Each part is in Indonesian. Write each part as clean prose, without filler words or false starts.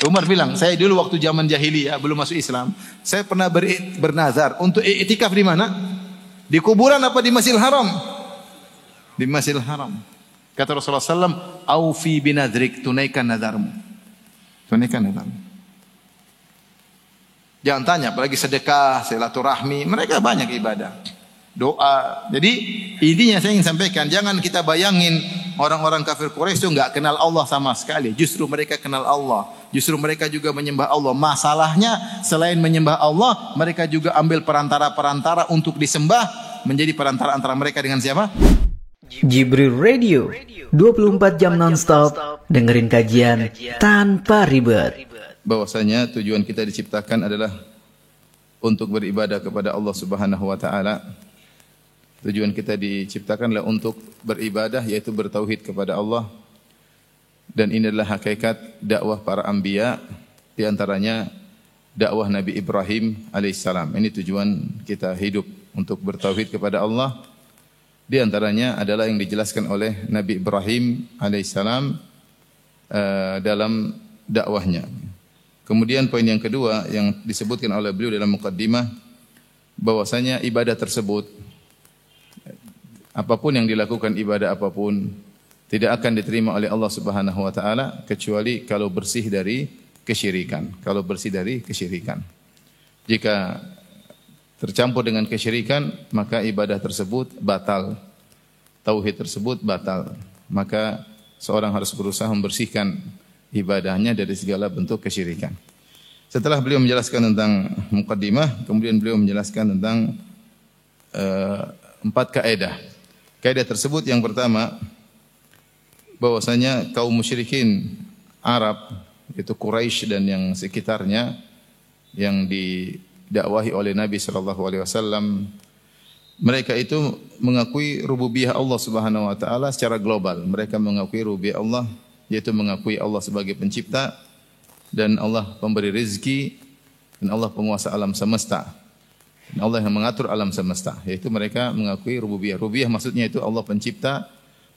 Umar bilang, saya dulu waktu zaman jahiliyah belum masuk Islam, saya pernah bernazar untuk i'tikaf di mana? Di kuburan apa di Masjidil Haram? Di Masjidil Haram. Kata Rasulullah SAW, "Aufi binadrik, tunaikan nazarmu." Tunaikan nazarmu. Jangan tanya, apalagi sedekah, silaturahmi, mereka banyak ibadah. Doa. Jadi intinya saya ingin sampaikan, jangan kita bayangin orang-orang kafir Quraisy itu enggak kenal Allah sama sekali. Justru mereka kenal Allah. Justru mereka juga menyembah Allah. Masalahnya selain menyembah Allah, mereka juga ambil perantara-perantara untuk disembah, menjadi perantara antara mereka dengan siapa? Jibril Radio, 24 jam nonstop, dengerin kajian tanpa ribet. Bahwasanya tujuan kita diciptakan adalah untuk beribadah kepada Allah Subhanahu wa taala. Tujuan kita diciptakanlah untuk beribadah, yaitu bertauhid kepada Allah. Dan ini adalah hakikat dakwah para anbiya, di antaranya dakwah Nabi Ibrahim alaihissalam. Ini tujuan kita hidup, untuk bertauhid kepada Allah. Di antaranya adalah yang dijelaskan oleh Nabi Ibrahim alaihissalam dalam dakwahnya. Kemudian poin yang kedua yang disebutkan oleh beliau dalam muqaddimah, bahwasanya ibadah tersebut, apapun yang dilakukan, ibadah apapun, tidak akan diterima oleh Allah Subhanahu wa taala kecuali kalau bersih dari kesyirikan. Kalau bersih dari kesyirikan. Jika tercampur dengan kesyirikan, maka ibadah tersebut batal. Tauhid tersebut batal. Maka seorang harus berusaha membersihkan ibadahnya dari segala bentuk kesyirikan. Setelah beliau menjelaskan tentang muqaddimah, kemudian beliau menjelaskan tentang 4 kaidah. Kaidah tersebut yang pertama, bahwasanya kaum musyrikin Arab, yaitu Quraisy dan yang sekitarnya, yang didakwahi oleh Nabi SAW, mereka itu mengakui rububiyah Allah Subhanahu wa taala secara global. Mereka mengakui rububiyah Allah, yaitu mengakui Allah sebagai pencipta, dan Allah pemberi rezeki, dan Allah penguasa alam semesta. Dan Allah yang mengatur alam semesta, yaitu mereka mengakui rububiyah. Rububiyah maksudnya itu Allah pencipta,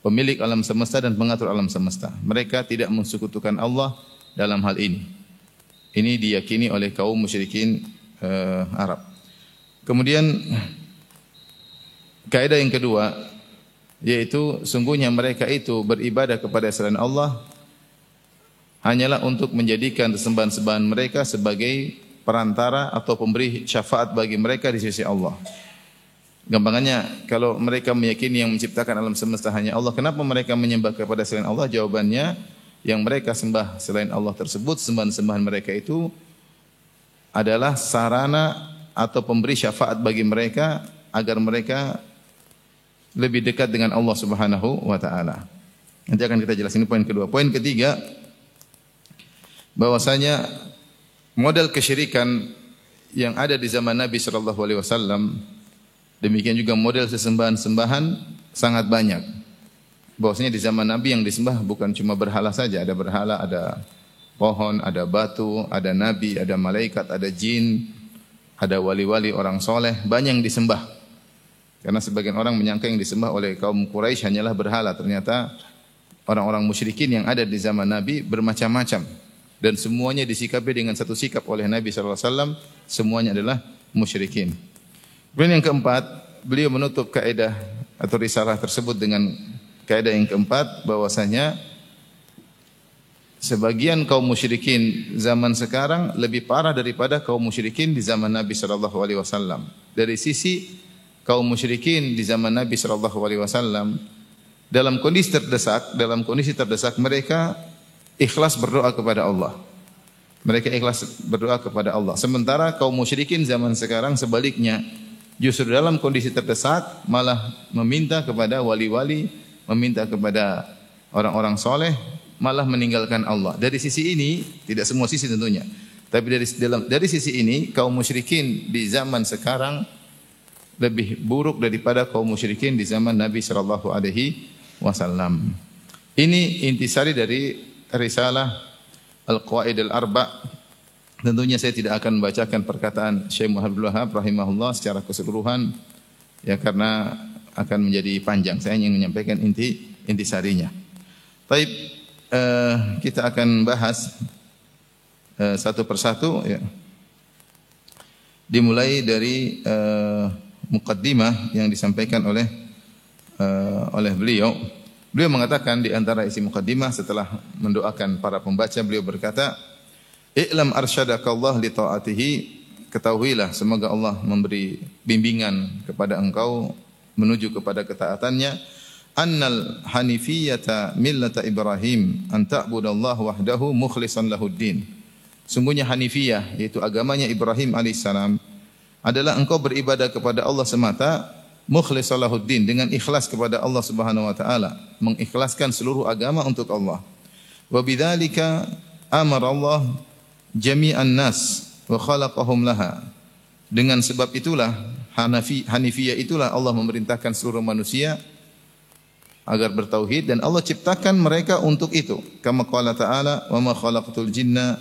pemilik alam semesta dan pengatur alam semesta. Mereka tidak mensekutukan Allah dalam hal ini. Ini diyakini oleh kaum musyrikin Arab. Kemudian kaidah yang kedua, yaitu sungguhnya mereka itu beribadah kepada selain Allah hanyalah untuk menjadikan sembahan-sembahan mereka sebagai perantara atau pemberi syafaat bagi mereka di sisi Allah. Gampangannya, kalau mereka meyakini yang menciptakan alam semesta hanya Allah, kenapa mereka menyembah kepada selain Allah? Jawabannya, yang mereka sembah selain Allah tersebut, sembahan-sembahan mereka itu adalah sarana atau pemberi syafaat bagi mereka agar mereka lebih dekat dengan Allah Subhanahu wa taala. Nanti akan kita jelasin poin kedua. Poin ketiga, bahwasanya model kesyirikan yang ada di zaman Nabi sallallahu alaihi wasallam, demikian juga model sesembahan-sembahan sangat banyak. Bahwasanya di zaman Nabi yang disembah bukan cuma berhala saja, ada berhala, ada pohon, ada batu, ada nabi, ada malaikat, ada jin, ada wali-wali orang soleh, banyak yang disembah. Karena sebagian orang menyangka yang disembah oleh kaum Quraisy hanyalah berhala. Ternyata orang-orang musyrikin yang ada di zaman Nabi bermacam-macam. Dan semuanya disikapi dengan satu sikap oleh Nabi SAW. Semuanya adalah musyrikin. Kemudian yang keempat, beliau menutup kaidah atau risalah tersebut dengan kaidah yang keempat, bahwasanya sebagian kaum musyrikin zaman sekarang lebih parah daripada kaum musyrikin di zaman Nabi SAW. Dari sisi kaum musyrikin di zaman Nabi SAW, dalam kondisi terdesak mereka ikhlas berdoa kepada Allah. Mereka ikhlas berdoa kepada Allah. Sementara kaum musyrikin zaman sekarang sebaliknya, justru dalam kondisi terdesak malah meminta kepada wali-wali, meminta kepada orang-orang soleh, malah meninggalkan Allah. Dari sisi ini, tidak semua sisi tentunya, tapi dari sisi ini kaum musyrikin di zaman sekarang lebih buruk daripada kaum musyrikin di zaman Nabi sallallahu alaihi wasallam. Ini intisari dari risalah Al-Qawaid Al-Arba'. Tentunya saya tidak akan membacakan perkataan Syekh Muhammad Abdul Wahhab rahimahullah secara keseluruhan, ya, karena akan menjadi panjang. Saya ingin menyampaikan intisarinya. Baik, kita akan bahas satu persatu ya. Dimulai dari muqaddimah yang disampaikan oleh beliau. Beliau mengatakan di antara isi muqaddimah setelah mendoakan para pembaca, beliau berkata, "I'lam arsyadakallah li ta'atihi." Ketahuilah semoga Allah memberi bimbingan kepada engkau menuju kepada ketaatannya. Annal hanifiyata millata Ibrahim an ta'budallaha wahdahu mukhlishan lahuddin. Sungguhnya hanifiyah yaitu agamanya Ibrahim alaihissalam adalah engkau beribadah kepada Allah semata mukhlishan lahuddin, dengan ikhlas kepada Allah Subhanahu wa taala, mengikhlaskan seluruh agama untuk Allah. Wa bidzalika amara Allah jami'an nas wa khalaqahum laha. Dengan sebab itulah hanifiyah itulah Allah memerintahkan seluruh manusia agar bertauhid, dan Allah ciptakan mereka untuk itu. Kama qala ta'ala, "Wa ma khalaqtul jinna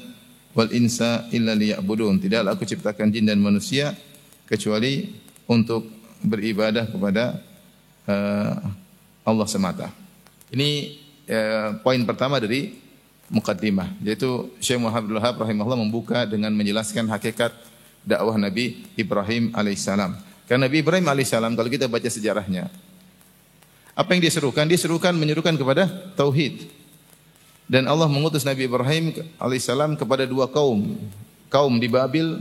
wal insa illa liya'budun." Tidaklah aku ciptakan jin dan manusia kecuali untuk beribadah kepada Allah semata. Ini poin pertama dari muqaddimah, yaitu Syekh Muhammad Abdul Wahhab rahimahullah membuka dengan menjelaskan hakikat dakwah Nabi Ibrahim alaihissalam. Karena Nabi Ibrahim alaihissalam kalau kita baca sejarahnya, apa yang diserukan? Diserukan menyerukan kepada tauhid. Dan Allah mengutus Nabi Ibrahim alaihissalam kepada dua kaum. Kaum di Babil,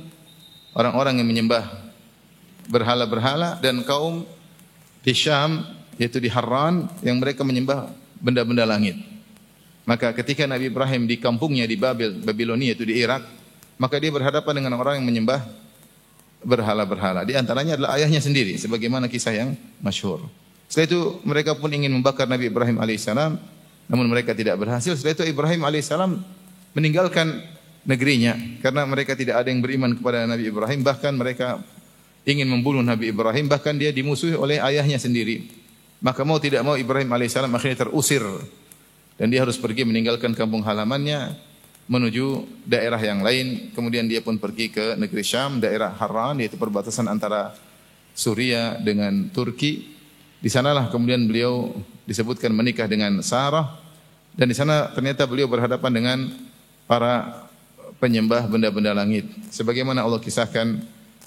orang-orang yang menyembah berhala-berhala, dan kaum di Syam, yaitu di Harran, yang mereka menyembah benda-benda langit. Maka ketika Nabi Ibrahim di kampungnya di Babilonia, yaitu di Irak, maka dia berhadapan dengan orang yang menyembah berhala-berhala. Di antaranya adalah ayahnya sendiri, sebagaimana kisah yang masyhur. Setelah itu mereka pun ingin membakar Nabi Ibrahim alaihissalam, namun mereka tidak berhasil. Setelah itu Ibrahim alaihissalam meninggalkan negerinya karena mereka tidak ada yang beriman kepada Nabi Ibrahim. Bahkan mereka ingin membunuh Nabi Ibrahim, bahkan dia dimusuhi oleh ayahnya sendiri. Maka mau tidak mau Ibrahim alaihissalam akhirnya terusir dan dia harus pergi meninggalkan kampung halamannya menuju daerah yang lain. Kemudian dia pun pergi ke negeri Syam, daerah Harran, yaitu perbatasan antara Suria dengan Turki. Di sanalah kemudian beliau disebutkan menikah dengan Sarah, dan di sana ternyata beliau berhadapan dengan para penyembah benda-benda langit sebagaimana Allah kisahkan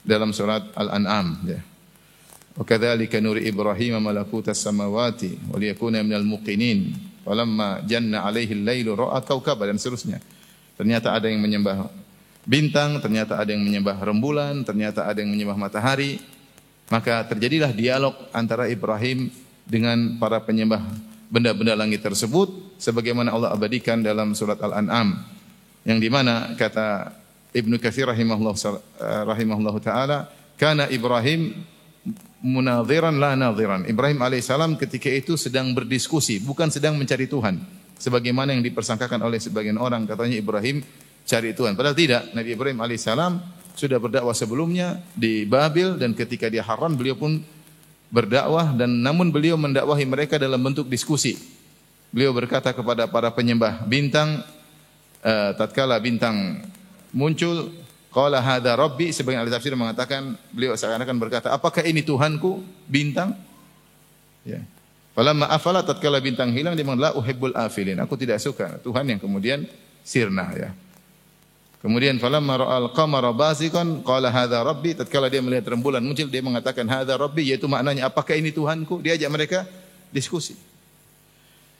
dalam surat Al-An'am ya. Wa kadzalika nuri Ibrahim malakutas samawati wa liyakuna minal muqinin falamma janna alaihi al-lailu ra'a kaukaba, dan seterusnya. Ternyata ada yang menyembah bintang, ternyata ada yang menyembah rembulan, ternyata ada yang menyembah matahari. Maka terjadilah dialog antara Ibrahim dengan para penyembah benda-benda langit tersebut sebagaimana Allah abadikan dalam surat Al-An'am, yang di mana kata Ibnu Katsir rahimahullah taala, kana Ibrahim munadhiran la nadhiran. Ibrahim alaihissalam ketika itu sedang berdiskusi, bukan sedang mencari Tuhan sebagaimana yang dipersangkakan oleh sebagian orang, katanya Ibrahim cari Tuhan. Padahal tidak. Nabi Ibrahim alaihissalam sudah berdakwah sebelumnya di Babil, dan ketika di Harran beliau pun berdakwah, dan namun beliau mendakwahi mereka dalam bentuk diskusi. Beliau berkata kepada para penyembah bintang, tatkala bintang muncul, qala hadza rabbi, sebagian ahli tafsir mengatakan beliau seakan-akan berkata, apakah ini Tuhanku bintang? Ya. Falamma afala, tatkala bintang hilang dia mengatakan la uhibbul afilin, aku tidak suka Tuhan yang kemudian sirna ya. Kemudian falamma ra'al qamara baziqan qala hadza rabbi, tatkala dia melihat rembulan muncul dia mengatakan hadza rabbi, yaitu maknanya apakah ini Tuhanku? Dia ajak mereka diskusi.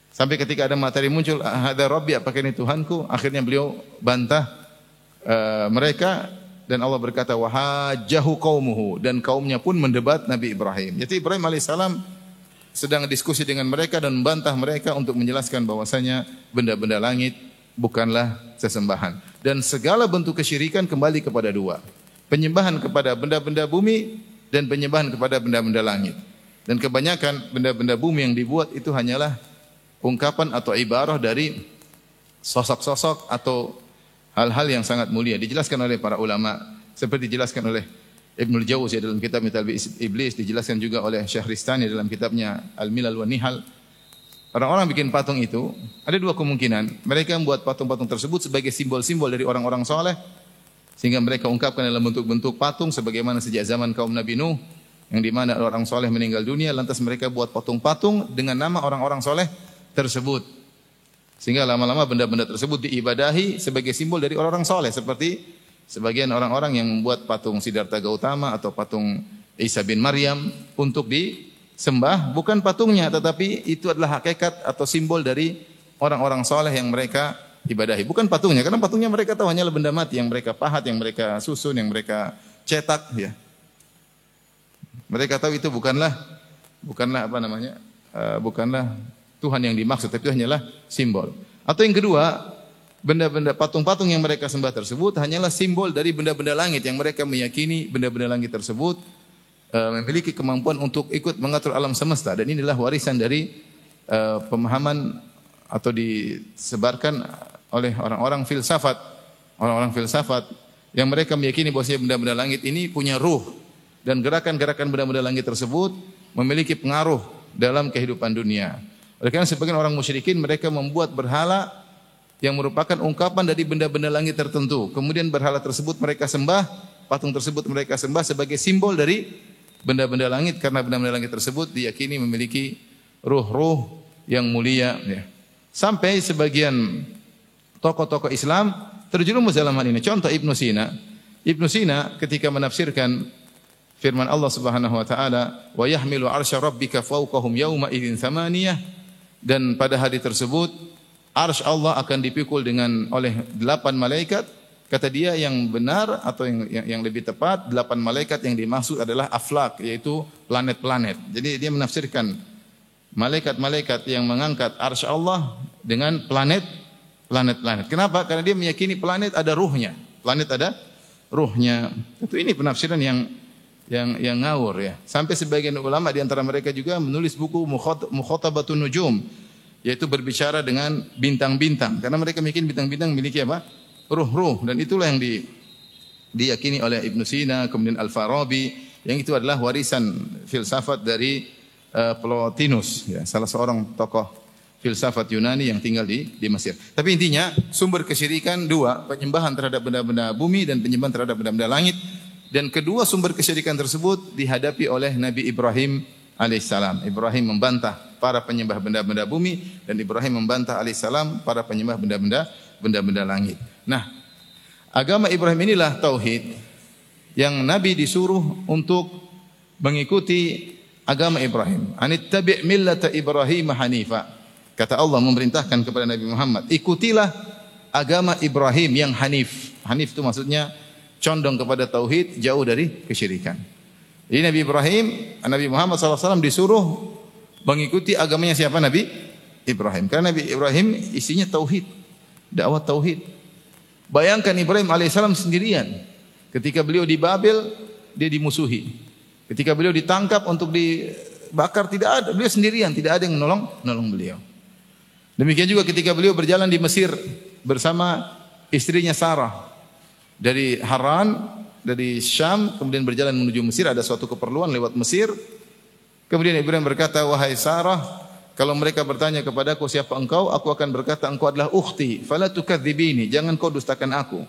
Sampai ketika ada matahari muncul, hadza rabbi, apakah ini Tuhanku? Akhirnya beliau bantah mereka, dan Allah berkata wahajjahu qaumuhu, dan kaumnya pun mendebat Nabi Ibrahim. Jadi Ibrahim alaihissalam sedang diskusi dengan mereka dan membantah mereka untuk menjelaskan bahwasanya benda-benda langit bukanlah sesembahan. Dan segala bentuk kesyirikan kembali kepada dua. Penyembahan kepada benda-benda bumi dan penyembahan kepada benda-benda langit. Dan kebanyakan benda-benda bumi yang dibuat itu hanyalah ungkapan atau ibarah dari sosok-sosok atau hal-hal yang sangat mulia. Dijelaskan oleh para ulama, seperti dijelaskan oleh Ibnul Jauzi dalam kitab Talbis Iblis, dijelaskan juga oleh Syahristani dalam kitabnya Al-Milal wa Nihal. Orang-orang bikin patung itu, ada dua kemungkinan. Mereka membuat patung-patung tersebut sebagai simbol-simbol dari orang-orang soleh, sehingga mereka ungkapkan dalam bentuk-bentuk patung, sebagaimana sejak zaman kaum Nabi Nuh, yang di mana orang soleh meninggal dunia, lantas mereka buat patung-patung dengan nama orang-orang soleh tersebut. Sehingga lama-lama benda-benda tersebut diibadahi sebagai simbol dari orang-orang soleh. Seperti sebagian orang-orang yang membuat patung Siddhartha Gautama atau patung Isa bin Maryam untuk disembah. Bukan patungnya, tetapi itu adalah hakikat atau simbol dari orang-orang soleh yang mereka ibadahi. Bukan patungnya, karena patungnya mereka tahu hanyalah benda mati yang mereka pahat, yang mereka susun, yang mereka cetak. Ya. Mereka tahu itu bukanlah bukanlah Tuhan yang dimaksud, tapi itu hanyalah simbol. Atau yang kedua, benda-benda patung-patung yang mereka sembah tersebut hanyalah simbol dari benda-benda langit yang mereka meyakini benda-benda langit tersebut memiliki kemampuan untuk ikut mengatur alam semesta, dan inilah warisan dari pemahaman atau disebarkan oleh orang-orang filsafat yang mereka meyakini bahwa benda-benda langit ini punya ruh, dan gerakan-gerakan benda-benda langit tersebut memiliki pengaruh dalam kehidupan dunia. Oleh karena sebagian orang musyrikin mereka membuat berhala yang merupakan ungkapan dari benda-benda langit tertentu. Kemudian berhala tersebut mereka sembah, patung tersebut mereka sembah sebagai simbol dari benda-benda langit, karena benda-benda langit tersebut diyakini memiliki ruh-ruh yang mulia. Ya. Sampai sebagian tokoh-tokoh Islam terjerumus dalam hal ini. Contoh Ibnu Sina. Ibnu Sina ketika menafsirkan firman Allah Subhanahu wa taala, "Wa yahmilu 'arsya rabbika fawqahum yawma idzin tsamaniyah." Dan pada hari tersebut arsy Allah akan dipikul oleh 8 malaikat. Kata dia yang benar atau yang lebih tepat, 8 malaikat yang dimaksud adalah aflak, yaitu planet-planet. Jadi dia menafsirkan malaikat-malaikat yang mengangkat arsy Allah dengan planet-planet. Kenapa? Karena dia meyakini planet ada ruhnya. Planet ada ruhnya. Itu ini penafsiran yang ngawur ya. Sampai sebagian ulama di antara mereka juga menulis buku Mukhatabatun Nujum, yaitu berbicara dengan bintang-bintang, karena mereka meyakini bintang-bintang memiliki apa? Ruh-ruh, dan itulah yang diyakini oleh Ibnu Sina, kemudian Al-Farabi, yang itu adalah warisan filsafat dari Plotinus ya, salah seorang tokoh filsafat Yunani yang tinggal di Mesir. Tapi intinya sumber kesyirikan dua, penyembahan terhadap benda-benda bumi dan penyembahan terhadap benda-benda langit. Dan kedua sumber kesyirikan tersebut dihadapi oleh Nabi Ibrahim alaihissalam. Ibrahim membantah para penyembah benda-benda bumi, dan Ibrahim membantah alaihissalam para penyembah benda-benda langit. Nah, agama Ibrahim inilah tauhid yang Nabi disuruh untuk mengikuti agama Ibrahim. Anittabi' millata Ibrahim hanifa. Kata Allah memerintahkan kepada Nabi Muhammad, ikutilah agama Ibrahim yang hanif. Hanif itu maksudnya condong kepada tauhid, jauh dari kesyirikan. Jadi Nabi Ibrahim, Nabi Muhammad SAW disuruh mengikuti agamanya siapa? Nabi Ibrahim. Karena Nabi Ibrahim isinya tauhid, dakwah tauhid. Bayangkan Ibrahim alaihissalam sendirian. Ketika beliau di Babel, dia dimusuhi. Ketika beliau ditangkap untuk dibakar, tidak ada, beliau sendirian, tidak ada yang menolong beliau. Demikian juga ketika beliau berjalan di Mesir bersama istrinya Sarah. Dari Haran, dari Syam, kemudian berjalan menuju Mesir, ada suatu keperluan lewat Mesir. Kemudian Ibrahim berkata, "Wahai Sarah, kalau mereka bertanya kepadaku siapa engkau, aku akan berkata engkau adalah ukhti, fala tukadzibini, jangan kau dustakan aku.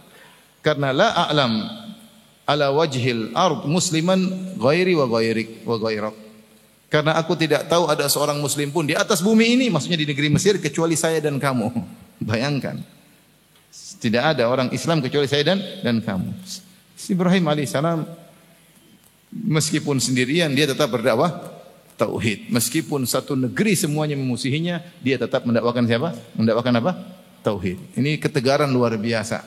Karena la a'lam ala wajhil ard musliman ghairi wa ghairak. Karena aku tidak tahu ada seorang muslim pun di atas bumi ini, maksudnya di negeri Mesir, kecuali saya dan kamu." Bayangkan. Tidak ada orang Islam kecuali saya dan kamu. Ibrahim alaihissalam meskipun sendirian dia tetap berdakwah tauhid. Meskipun satu negeri semuanya memusuhinya, dia tetap mendakwakan siapa? Mendakwakan apa? Tauhid. Ini ketegaran luar biasa.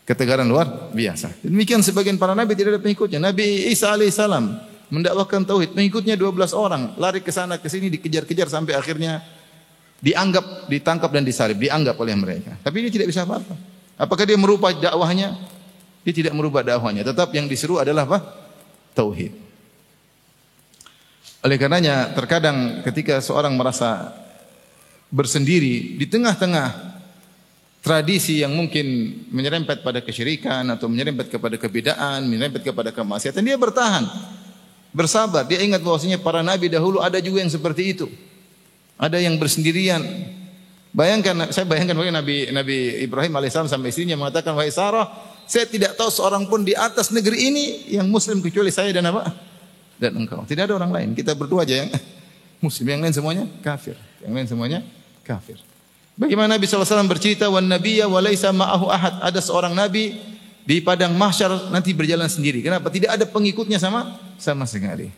Ketegaran luar biasa. Demikian sebagian para nabi tidak ada pengikutnya. Nabi Isa alaihissalam mendakwakan tauhid, pengikutnya 12 orang, lari ke sana ke sini, dikejar-kejar sampai akhirnya ditangkap dan disalib, dianggap oleh mereka. Tapi dia tidak bisa apa-apa. Apakah dia merubah dakwahnya? Dia tidak merubah dakwahnya. Tetap yang diseru adalah apa? Tauhid. Oleh karenanya terkadang ketika seorang merasa bersendiri di tengah-tengah tradisi yang mungkin menyerempet pada kesyirikan atau menyerempet kepada kebidaan, menyerempet kepada kemaksiatan, dia bertahan, bersabar. Dia ingat bahwasanya para nabi dahulu ada juga yang seperti itu. Ada yang bersendirian. Saya bayangkan bagaimana Nabi Ibrahim alaihissalam sampai istrinya mengatakan, "Wahai Sarah, saya tidak tahu seorang pun di atas negeri ini yang muslim kecuali saya dan apa? Dan engkau. Tidak ada orang lain. Kita berdua aja yang muslim, yang lain semuanya kafir. Yang lain semuanya kafir." Bagaimana Nabi SAW bercerita, wan nabiyya wa laisa ma'ahu ahad. Ada seorang nabi di padang mahsyar nanti berjalan sendiri. Kenapa? Tidak ada pengikutnya sama sekali.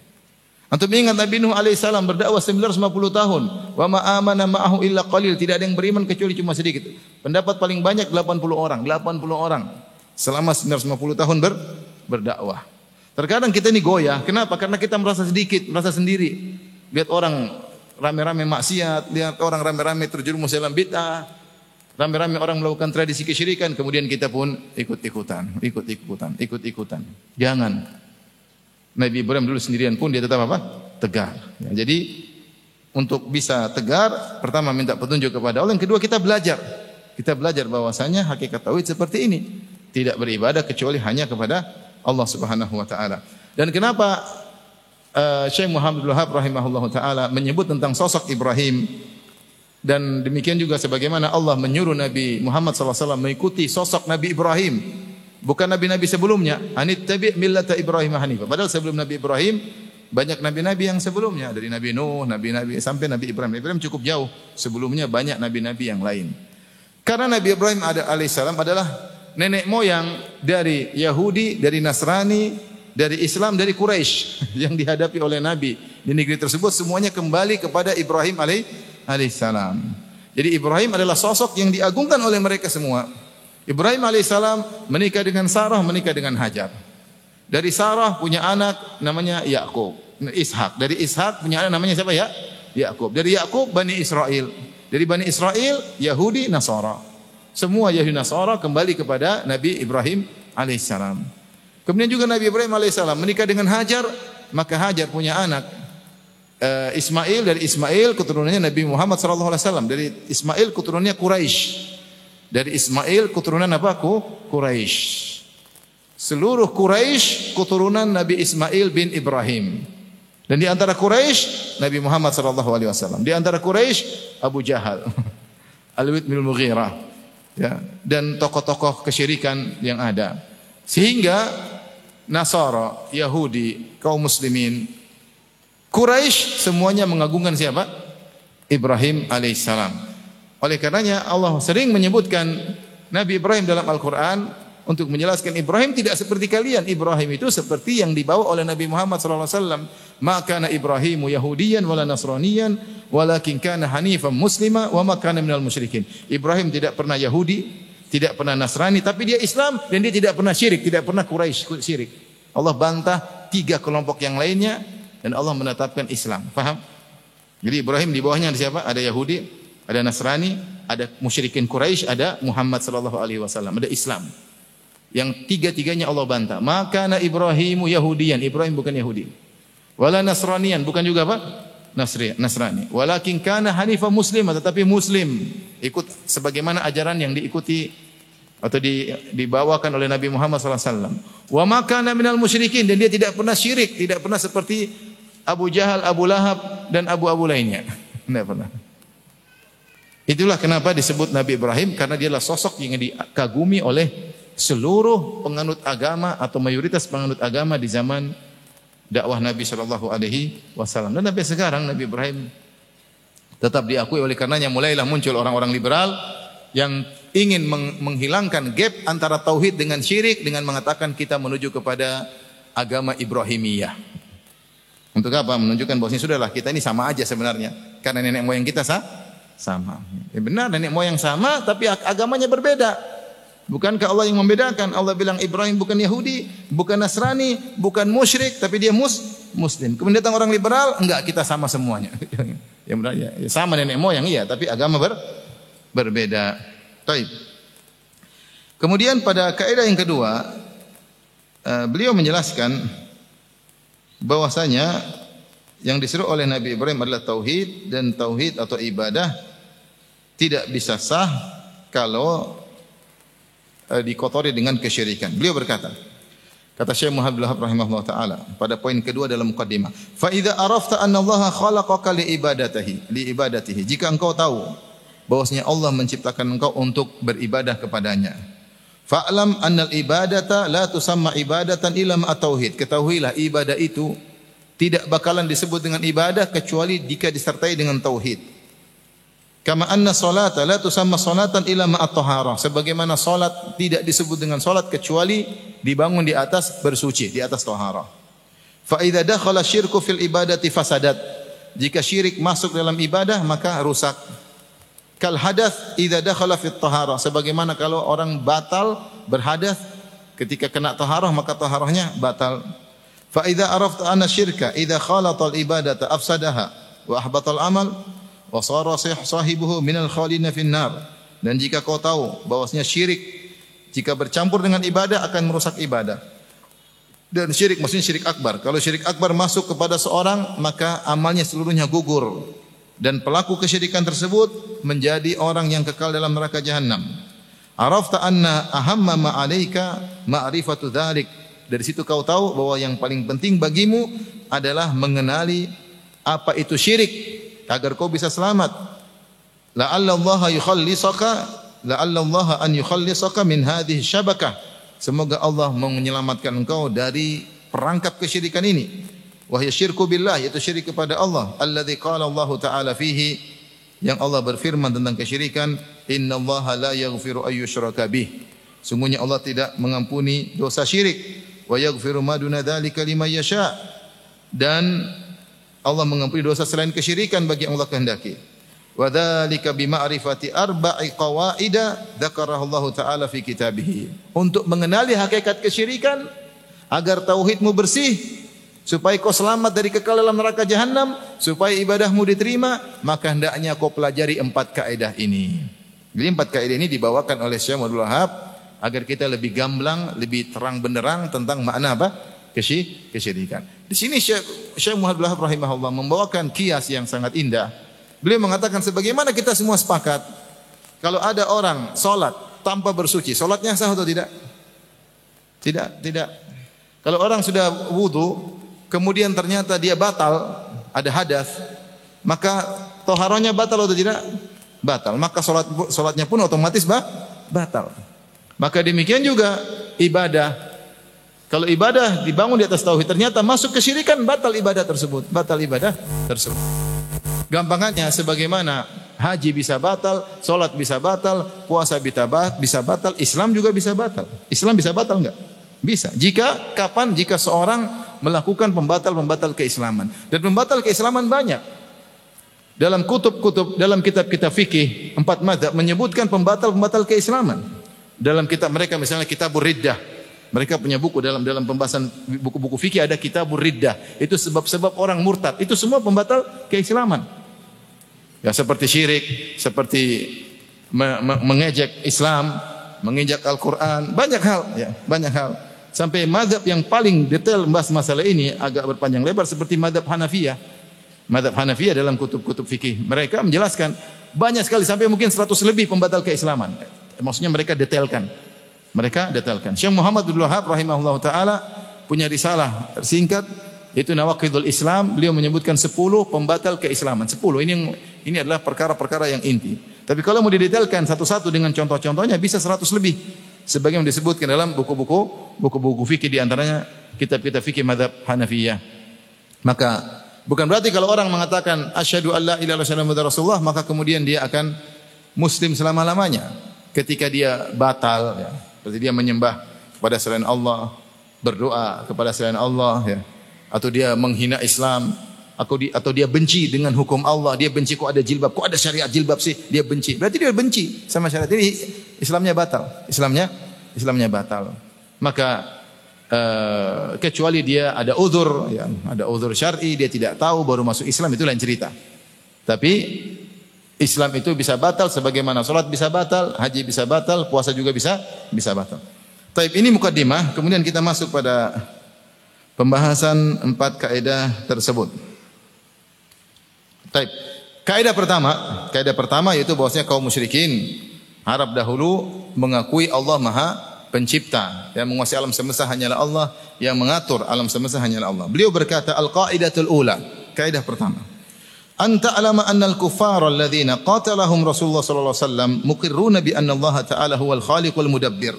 Antum ingat Nabi Nuh alaihissalam berdakwah 950 tahun. Wa ma amana ma'ahu illa qalil. Tidak ada yang beriman kecuali cuma sedikit. Pendapat paling banyak 80 orang. 80 orang selama 950 tahun berdakwah. Terkadang kita ini goyah. Kenapa? Karena kita merasa sedikit, merasa sendiri. Lihat orang rame-rame maksiat, lihat orang rame-rame terjerumus dalam bid'ah, rame-rame orang melakukan tradisi kesyirikan, kemudian kita pun ikut-ikutan. Jangan. Nabi Ibrahim dulu sendirian pun dia tetap apa? Tegar. Ya, jadi untuk bisa tegar, pertama minta petunjuk kepada Allah, yang kedua kita belajar. Kita belajar bahwasanya hakikat tauhid seperti ini. Tidak beribadah kecuali hanya kepada Allah Subhanahu wa taala. Dan kenapa Syekh Muhammad Abdul Wahhab rahimahullahu taala menyebut tentang sosok Ibrahim, dan demikian juga sebagaimana Allah menyuruh Nabi Muhammad sallallahu alaihi wasallam mengikuti sosok Nabi Ibrahim, bukan nabi-nabi sebelumnya. Anittabi' millata Ibrahim hanifah. Padahal sebelum Nabi Ibrahim banyak nabi-nabi yang sebelumnya, dari Nabi Nuh, nabi-nabi sampai Nabi Ibrahim. Ibrahim cukup jauh sebelumnya banyak nabi-nabi yang lain. Karena Nabi Ibrahim alaihissalam adalah nenek moyang dari Yahudi, dari Nasrani, dari Islam, dari Quraisy yang dihadapi oleh Nabi di negeri tersebut, semuanya kembali kepada Ibrahim alaihissalam. Jadi Ibrahim adalah sosok yang diagungkan oleh mereka semua. Ibrahim alaihissalam menikah dengan Sarah, menikah dengan Hajar. Dari Sarah punya anak namanya Yakub, Ishak. Dari Ishak punya anak namanya siapa ya? Yakub. Dari Yakub Bani Israel. Dari Bani Israel Yahudi Nasara. Semua Yahudi Nasara kembali kepada Nabi Ibrahim alaihissalam. Kemudian juga Nabi Ibrahim alaihissalam menikah dengan Hajar, maka Hajar punya anak Ismail. Dari Ismail keturunannya Nabi Muhammad sallallahu alaihi wasallam. Dari Ismail keturunannya Quraisy. Dari Ismail keturunan apa? Quraisy. Seluruh Quraisy keturunan Nabi Ismail bin Ibrahim. Dan di antara Quraisy Nabi Muhammad sallallahu alaihi wasallam. Di antara Quraisy Abu Jahal, Al-Walid bin Mughirah, ya, dan tokoh-tokoh kesyirikan yang ada. Sehingga Nasara, Yahudi, kaum muslimin, Quraisy semuanya mengagungkan siapa? Ibrahim alaihissalam. Oleh karenanya Allah sering menyebutkan Nabi Ibrahim dalam Al-Quran untuk menjelaskan Ibrahim tidak seperti kalian. Ibrahim itu seperti yang dibawa oleh Nabi Muhammad SAW. Ma kana Ibrahimu Yahudiyan wala Nasraniyan walakin kana hanifan muslima wa ma kana minal musyrikin. Ibrahim tidak pernah Yahudi, tidak pernah Nasrani, tapi dia Islam dan dia tidak pernah syirik, tidak pernah Quraisy syirik. Allah bantah tiga kelompok yang lainnya dan Allah menetapkan Islam. Faham? Jadi Ibrahim di bawahnya ada siapa? Ada Yahudi, ada Nasrani, ada musyrikin Quraisy, ada Muhammad sallallahu alaihi wasallam, ada Islam. Yang tiga-tiganya Allah bantah. Maka na Ibrahimu Yahudiyan, Ibrahim bukan Yahudi. Wala Nasraniyan, bukan juga apa? Nasrani. Walakin kana hanifan muslimah, tetapi muslim, ikut sebagaimana ajaran yang diikuti atau dibawakan oleh Nabi Muhammad sallallahu alaihi wasallam. Wa ma kana minal musyrikin, dan dia tidak pernah syirik, tidak pernah seperti Abu Jahal, Abu Lahab dan abu-abu lainnya. Tidak pernah. Itulah kenapa disebut Nabi Ibrahim, karena dialah sosok yang dikagumi oleh seluruh penganut agama atau mayoritas penganut agama di zaman dakwah Nabi sallallahu alaihi wasallam. Dan sampai sekarang Nabi Ibrahim tetap diakui. Oleh karenanya mulailah muncul orang-orang liberal yang ingin menghilangkan gap antara tauhid dengan syirik dengan mengatakan kita menuju kepada agama Ibrahimiyah. Untuk apa? Menunjukkan bahwa sudahlah kita ini sama aja sebenarnya, karena nenek moyang kita sama. Ya benar, nenek moyang sama tapi agamanya berbeda. Bukankah Allah yang membedakan? Allah bilang Ibrahim bukan Yahudi, bukan Nasrani, bukan musyrik, tapi dia muslim. Kemudian datang orang liberal, enggak, kita sama semuanya. Ya benar ya, sama nenek moyang iya, tapi agama berbeda. Baik. Kemudian pada kaidah yang kedua, beliau menjelaskan bahwasanya yang disuruh oleh Nabi Ibrahim adalah tauhid, dan tauhid atau ibadah tidak bisa sah kalau dikotori dengan kesyirikan. Beliau berkata, kata Syekh Muhammad Abdul Wahhab rahimahullah taala pada poin kedua dalam muqaddimah, fa idza arafta anna Allah khalaqaka li ibadatihi, jika engkau tahu bahwasanya Allah menciptakan engkau untuk beribadah kepadanya, fa'lam annal ibadata la tusamma ibadatan illa ma tauhid, ketahuilah ibadah itu tidak bakalan disebut dengan ibadah kecuali jika disertai dengan tauhid. Kama anna salata la tusamma salatan illa ma'at taharah. Sebagaimana salat tidak disebut dengan salat kecuali dibangun di atas bersuci, di atas taharah. Fa idza dakhala syirku fil ibadati fasadat. Jika syirik masuk dalam ibadah maka rusak. Kal hadath idza dakhala fit taharah. Sebagaimana kalau orang batal berhadath ketika kena taharah maka taharahnya batal. Fa idza arafta anna syirka idza khalata al ibadata afsadaha wa ahbata al amal wa sara sahibuhu minal khalina fin nar. Dan jika kau tahu bahwasanya syirik jika bercampur dengan ibadah akan merusak ibadah. Dan syirik maksudnya syirik akbar. Kalau syirik akbar masuk kepada seorang maka amalnya seluruhnya gugur dan pelaku kesyirikan tersebut menjadi orang yang kekal dalam neraka jahanam. Arafta anna ahamma ma 'alaika ma'rifatu dzalik. Dari situ kau tahu bahwa yang paling penting bagimu adalah mengenali apa itu syirik agar kau bisa selamat. La'allallaha yukhallisaka la'allallaha an yukhallisaka min hadhihi syabakah. Semoga Allah menyelamatkan engkau dari perangkap kesyirikan ini. Wa hiya syirku billah, yaitu syirik kepada Allah. Alladzi qala Allah Ta'ala fihi, yang Allah berfirman tentang kesyirikan, innallaha la yaghfiru ay yushraka bih. Sungguhnya Allah tidak mengampuni dosa syirik. Wa yaghfiru ma duna dzalika liman yasha. Dan Allah mengampuni dosa selain kesyirikan bagi yang Allah kehendaki. Wa dzalika bi ma'rifati arba'i qawaida dzakarahu Allah Ta'ala fi kitabih. Untuk mengenali hakikat kesyirikan agar tauhidmu bersih, supaya kau selamat dari kekal dalam neraka jahanam, supaya ibadahmu diterima, maka hendaknya kau pelajari 4 kaidah ini. Jadi 4 kaidah ini dibawakan oleh Syekh Muhammad Abdul Wahab agar kita lebih gamblang, lebih terang benderang tentang makna apa? Kesyirikan. Di sini Syekh Muhammad Abdul Wahab rahimahullah membawakan kias yang sangat indah. Beliau mengatakan sebagaimana kita semua sepakat, kalau ada orang salat tanpa bersuci, salatnya sah atau tidak? Tidak. Kalau orang sudah wudu, kemudian ternyata dia batal, ada hadas, maka toharohnya batal atau tidak? Batal. Maka salatnya pun otomatis batal. Maka demikian juga ibadah. Kalau ibadah dibangun di atas tauhid, ternyata masuk kesyirikan, batal ibadah tersebut. Gampangannya sebagaimana haji bisa batal, salat bisa batal, puasa bisa batal, Islam juga bisa batal. Islam bisa batal enggak? Bisa. Jika seorang melakukan pembatal keislaman. Dan pembatal keislaman banyak. Dalam dalam kitab-kitab fikih 4 mazhab menyebutkan pembatal keislaman. Dalam kitab mereka misalnya Kitabur Riddah. Mereka punya buku dalam pembahasan buku-buku fikih ada Kitabur Riddah. Itu sebab-sebab orang murtad. Itu semua pembatal keislaman. Ya seperti syirik, seperti mengejek Islam, menginjak Al-Qur'an, banyak hal. Sampai mazhab yang paling detail membahas masalah ini agak berpanjang lebar seperti mazhab Hanafiyah. Mazhab Hanafiyah dalam kutub-kutub fikih mereka menjelaskan banyak sekali sampai mungkin 100 lebih pembatal keislaman. Maksudnya mereka detailkan. Syekh Muhammad Abdul Wahab rahimahullah taala punya risalah singkat yaitu Nawaqidul Islam. Beliau menyebutkan 10 pembatal keislaman. 10 ini adalah perkara-perkara yang inti. Tapi kalau mau didetailkan satu-satu dengan contoh-contohnya bisa 100 lebih. Sebagaimana disebutkan dalam buku-buku fikih di antaranya kitab-kitab fikih mazhab Hanafiyah. Maka bukan berarti kalau orang mengatakan asyhadu alla ilaha illallah Rasulullah maka kemudian dia akan muslim selama-lamanya. Ketika dia batal ya, berarti dia menyembah kepada selain Allah, berdoa kepada selain Allah ya, atau dia menghina Islam, atau dia benci dengan hukum Allah, dia benci kok ada jilbab, kok ada syariat jilbab sih, dia benci. Berarti dia benci sama syariat ini, Islamnya batal. Maka kecuali dia ada uzur, ya, ada uzur syar'i, dia tidak tahu baru masuk Islam, itu lain cerita. Tapi Islam itu bisa batal sebagaimana salat bisa batal, haji bisa batal, puasa juga bisa batal. Taib, ini mukadimah, kemudian kita masuk pada pembahasan 4 kaidah tersebut. Taib. Kaidah pertama yaitu bahwasanya kaum musyrikin Arab dahulu mengakui Allah Maha Pencipta, yang menguasai alam semesta hanyalah Allah, yang mengatur alam semesta hanyalah Allah. Beliau berkata al-qaidatul ula, kaidah pertama. Anta alama anna al-kuffara alladhina qatalahum Rasulullah sallallahu alaihi wasallam muqirruna bi anna Allah Ta'ala huwal khaliq wal mudabbir.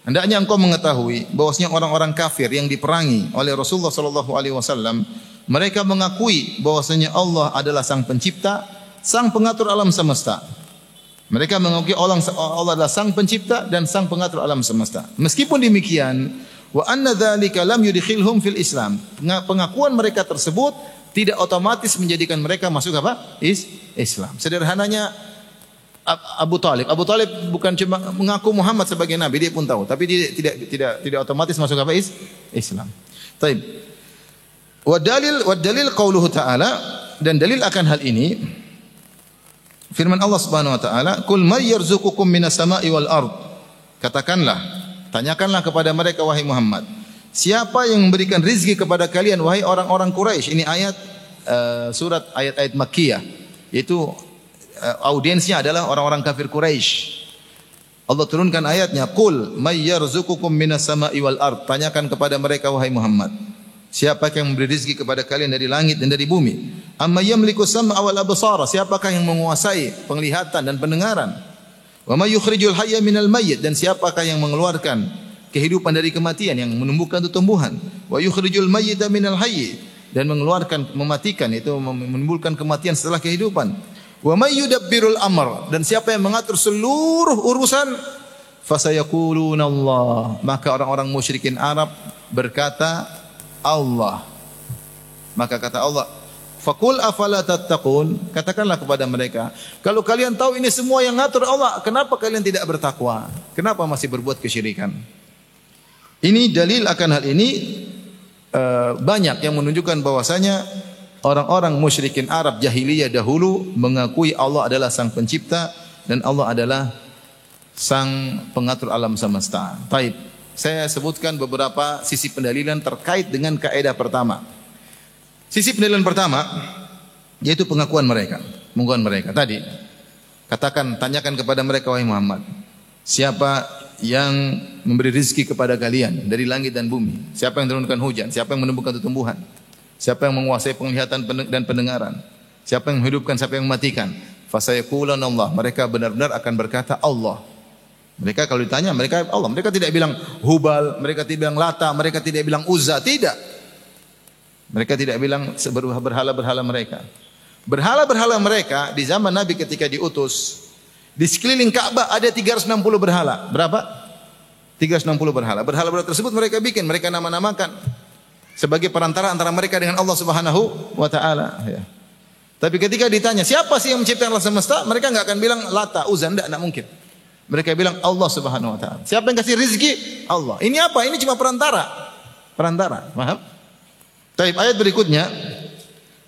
Hendaknya engkau mengetahui bahwasanya orang-orang kafir yang diperangi oleh Rasulullah sallallahu alaihi wasallam mereka mengakui bahwasanya Allah adalah sang pencipta sang pengatur alam semesta. Mereka mengakui Allah adalah sang pencipta dan sang pengatur alam semesta. Meskipun demikian, wa anna dzalika lam yudkhilhum fil Islam. Pengakuan mereka tersebut tidak otomatis menjadikan mereka masuk apa? Islam. Sederhananya Abu Talib bukan cuma mengaku Muhammad sebagai nabi, dia pun tahu, tapi dia tidak otomatis masuk apa? Islam. Baik. Wa dalil qauluhu ta'ala, dan dalil akan hal ini firman Allah Subhanahu wa taala, "Qul may yarzuqukum minas sama'i wal ard." Katakanlah, tanyakanlah kepada mereka wahai Muhammad, siapa yang memberikan rizki kepada kalian wahai orang-orang Quraisy? Ini ayat surat ayat-ayat Makkiyah. Itu audiensnya adalah orang-orang kafir Quraisy. Allah turunkan ayatnya, "Qul may yarzuqukum minas sama'i wal ard." Tanyakan kepada mereka wahai Muhammad, siapakah yang memberi rezeki kepada kalian dari langit dan dari bumi? Amma yamliku sam'a wal absara, siapakah yang menguasai penglihatan dan pendengaran? Wa may yukhrijul hayya minal mayyit, dan siapakah yang mengeluarkan kehidupan dari kematian, yang menumbuhkan tumbuhan? Wa yukhrijul mayyita minal hayy, dan mengeluarkan mematikan, itu menimbulkan kematian setelah kehidupan. Wa may yudabbirul amr, dan siapa yang mengatur seluruh urusan? Fasayaquluna Allah, maka orang-orang musyrikin Arab berkata Allah. Maka kata Allah, faqul afala tattaqun, katakanlah kepada mereka, kalau kalian tahu ini semua yang ngatur Allah, kenapa kalian tidak bertakwa? Kenapa masih berbuat kesyirikan? Ini dalil akan hal ini banyak yang menunjukkan bahwasanya orang-orang musyrikin Arab jahiliyah dahulu mengakui Allah adalah sang pencipta dan Allah adalah sang pengatur alam semesta. Taib. Saya sebutkan beberapa sisi pendalilan terkait dengan kaidah pertama. Sisi pendalilan pertama yaitu pengakuan mereka. Pengakuan mereka tadi. Katakan, tanyakan kepada mereka wahai Muhammad, siapa yang memberi rezeki kepada kalian dari langit dan bumi? Siapa yang menurunkan hujan? Siapa yang menumbuhkan tumbuhan? Siapa yang menguasai penglihatan dan pendengaran? Siapa yang menghidupkan, siapa yang mematikan? Fasayaquluna Allah. Mereka benar-benar akan berkata Allah. Mereka kalau ditanya, mereka Allah. Mereka tidak bilang Hubal, mereka tidak bilang Lata, mereka tidak bilang Uzza, tidak. Mereka tidak bilang berhala-berhala mereka. Berhala-berhala mereka di zaman Nabi ketika diutus, di sekeliling Ka'bah ada 360 berhala. Berapa? 360 berhala. Berhala-berhala tersebut mereka bikin, mereka nama-namakan sebagai perantara antara mereka dengan Allah Subhanahu wa taala, ya. Tapi ketika ditanya, siapa sih yang menciptakan alam semesta? Mereka enggak akan bilang Lata, Uzza, enggak mungkin. Mereka bilang Allah Subhanahu wa taala. Siapa yang kasih rezeki? Allah. Ini apa? Ini cuma perantara. Perantara, paham? Baik, ayat berikutnya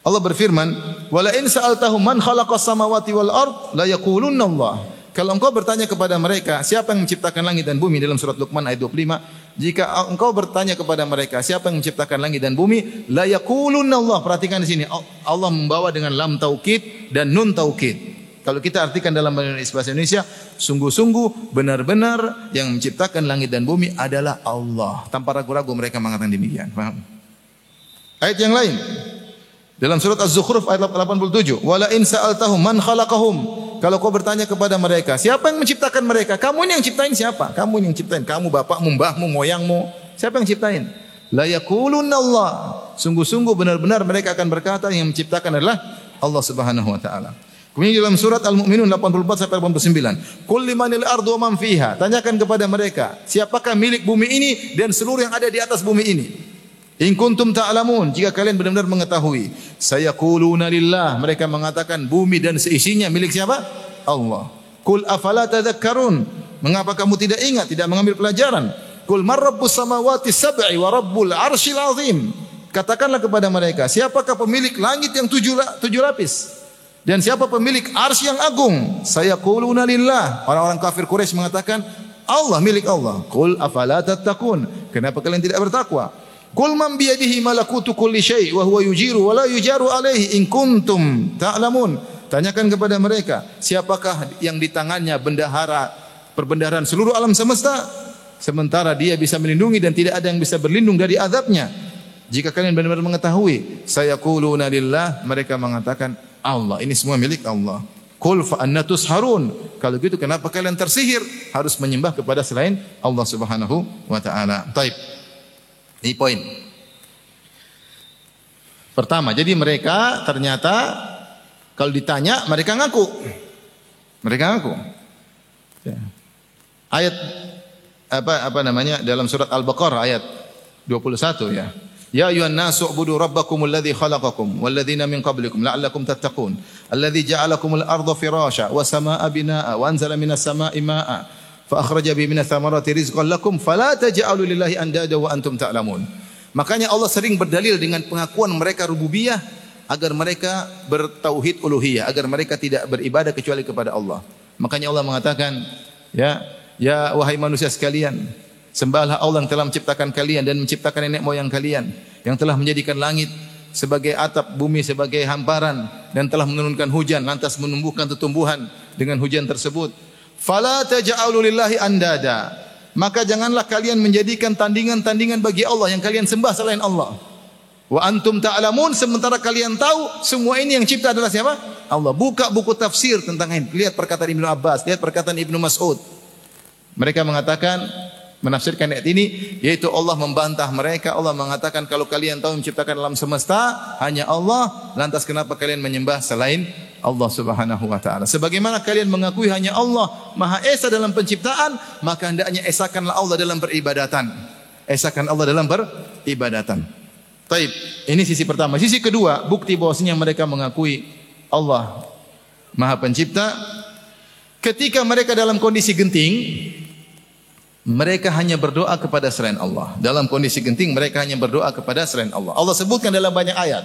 Allah berfirman, "Wala in sa'altahum man khalaqas samawati wal ard la yaqulunna Allah." Kalau engkau bertanya kepada mereka, siapa yang menciptakan langit dan bumi, dalam surat Luqman ayat 25, jika engkau bertanya kepada mereka, siapa yang menciptakan langit dan bumi, la yaqulunna Allah. Perhatikan di sini, Allah membawa dengan lam taukid dan nun taukid. Kalau kita artikan dalam bahasa Indonesia, sungguh-sungguh benar-benar yang menciptakan langit dan bumi adalah Allah. Tanpa ragu-ragu mereka mengatakan demikian. Paham? Ayat yang lain dalam surat Az-Zukhruf ayat 87, "Wala in sa'altahum man khalaqahum." Kalau kau bertanya kepada mereka, siapa yang menciptakan mereka? Kamu ini yang ciptain siapa? Kamu yang ciptain. Kamu, bapakmu, mbahmu, moyangmu. Siapa yang ciptain? La yaqulunna Allah. Sungguh-sungguh benar-benar mereka akan berkata yang menciptakan adalah Allah Subhanahu wa taala. Kemudian dalam surat Al-Mu'minun 84 sampai 89, "Qul limanil ardu wa man fiha." Tanyakan kepada mereka, siapakah milik bumi ini dan seluruh yang ada di atas bumi ini? In kuntum ta'lamun, jika kalian benar-benar mengetahui. Sayaquluna lillah, mereka mengatakan bumi dan seisinya milik siapa? Allah. Qul afala tadhakkarun, mengapa kamu tidak ingat, tidak mengambil pelajaran? Qul man rabbus samawati sab'i wa rabbul arsyil azim. Katakanlah kepada mereka, siapakah pemilik langit yang tujuh lapis? Dan siapa pemilik arsy yang agung? Sayaquluna lillah. Orang-orang kafir Quraisy mengatakan Allah, milik Allah. Qul afala tattaqun, kenapa kalian tidak bertakwa? Qul man biyadihi malakutu kulli syai' wa huwa yujiru wa la yujaru alaihi in kuntum ta'lamun. Tanyakan kepada mereka, siapakah yang di tangannya bendahara perbendaharaan seluruh alam semesta, sementara dia bisa melindungi dan tidak ada yang bisa berlindung dari azabnya. Jika kalian benar-benar mengetahui, sayaquluna lillah, mereka mengatakan Allah, ini semua milik Allah. Qul fa anna tusharun, kalau gitu kenapa kalian tersihir harus menyembah kepada selain Allah Subhanahu wa taala. Baik. Ini poin pertama. Jadi mereka ternyata Kalau ditanya, mereka ngaku. Mereka ngaku. Ya. Ayat apa namanya dalam surat Al-Baqarah ayat 21 ya. Ya ayyuhan nasu ubudu rabbakumul ladzi khalaqakum wal ladzina min qablikum la'allakum tattaqun. Alladzi ja'alakumul arda firasya was samaa'a binaa'a wa anzala minas samaa'i maa'a fa akhraja bihi minats thamarati rizqan lakum fala taj'alu lillahi andada wa antum ta'lamun. Makanya Allah sering berdalil dengan pengakuan mereka rububiyah agar mereka bertauhid uluhiyah, agar mereka tidak beribadah kecuali kepada Allah. Makanya Allah mengatakan, ya wahai manusia sekalian, sembahlah Allah yang telah menciptakan kalian dan menciptakan nenek moyang kalian, yang telah menjadikan langit sebagai atap, bumi sebagai hamparan, dan telah menurunkan hujan, lantas menumbuhkan tumbuhan dengan hujan tersebut. Fala taj'alu lillahi andada. Maka janganlah kalian menjadikan tandingan-tandingan bagi Allah yang kalian sembah selain Allah. Wa antum ta'lamun, sementara kalian tahu semua ini yang cipta adalah siapa? Allah. Buka buku tafsir tentang ini. Lihat perkataan Ibnu Abbas, lihat perkataan Ibnu Mas'ud. Mereka mengatakan, menafsirkan ayat ini, yaitu Allah membantah mereka. Allah mengatakan, kalau kalian tahu menciptakan alam semesta hanya Allah, lantas kenapa kalian menyembah selain Allah Subhanahu wa taala? Sebagaimana kalian mengakui hanya Allah Maha Esa dalam penciptaan, maka hendaknya esakanlah Allah dalam peribadatan. Esakan Allah dalam peribadatan. Taib, ini sisi pertama. Sisi kedua, bukti bahwasanya mereka mengakui Allah Maha Pencipta. Ketika mereka dalam kondisi genting, mereka hanya berdoa kepada selain Allah. Dalam kondisi genting, mereka hanya berdoa kepada selain Allah. Allah sebutkan dalam banyak ayat.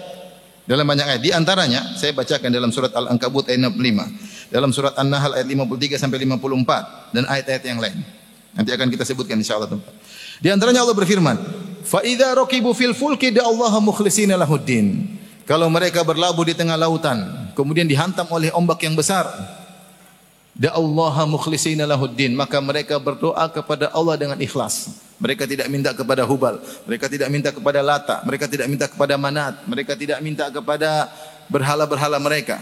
Dalam banyak ayat. Di antaranya, saya bacakan dalam surat Al-Ankabut ayat 65. Dalam surat An-Nahl ayat 53 sampai 54. Dan ayat-ayat yang lain. Nanti akan kita sebutkan insyaAllah. Di antaranya Allah berfirman, فَإِذَا رَكِبُوا فِي الْفُلْكِ دَعَوْا اللَّهَ مُخْلِصِينَ لَهُ الدِّينَ. Kalau mereka berlabuh di tengah lautan, kemudian dihantam oleh ombak yang besar, da'allaha mukhlishina lahuddin, maka mereka berdoa kepada Allah dengan ikhlas. Mereka tidak minta kepada Hubal, mereka tidak minta kepada Lata, mereka tidak minta kepada Manat, mereka tidak minta kepada berhala-berhala mereka.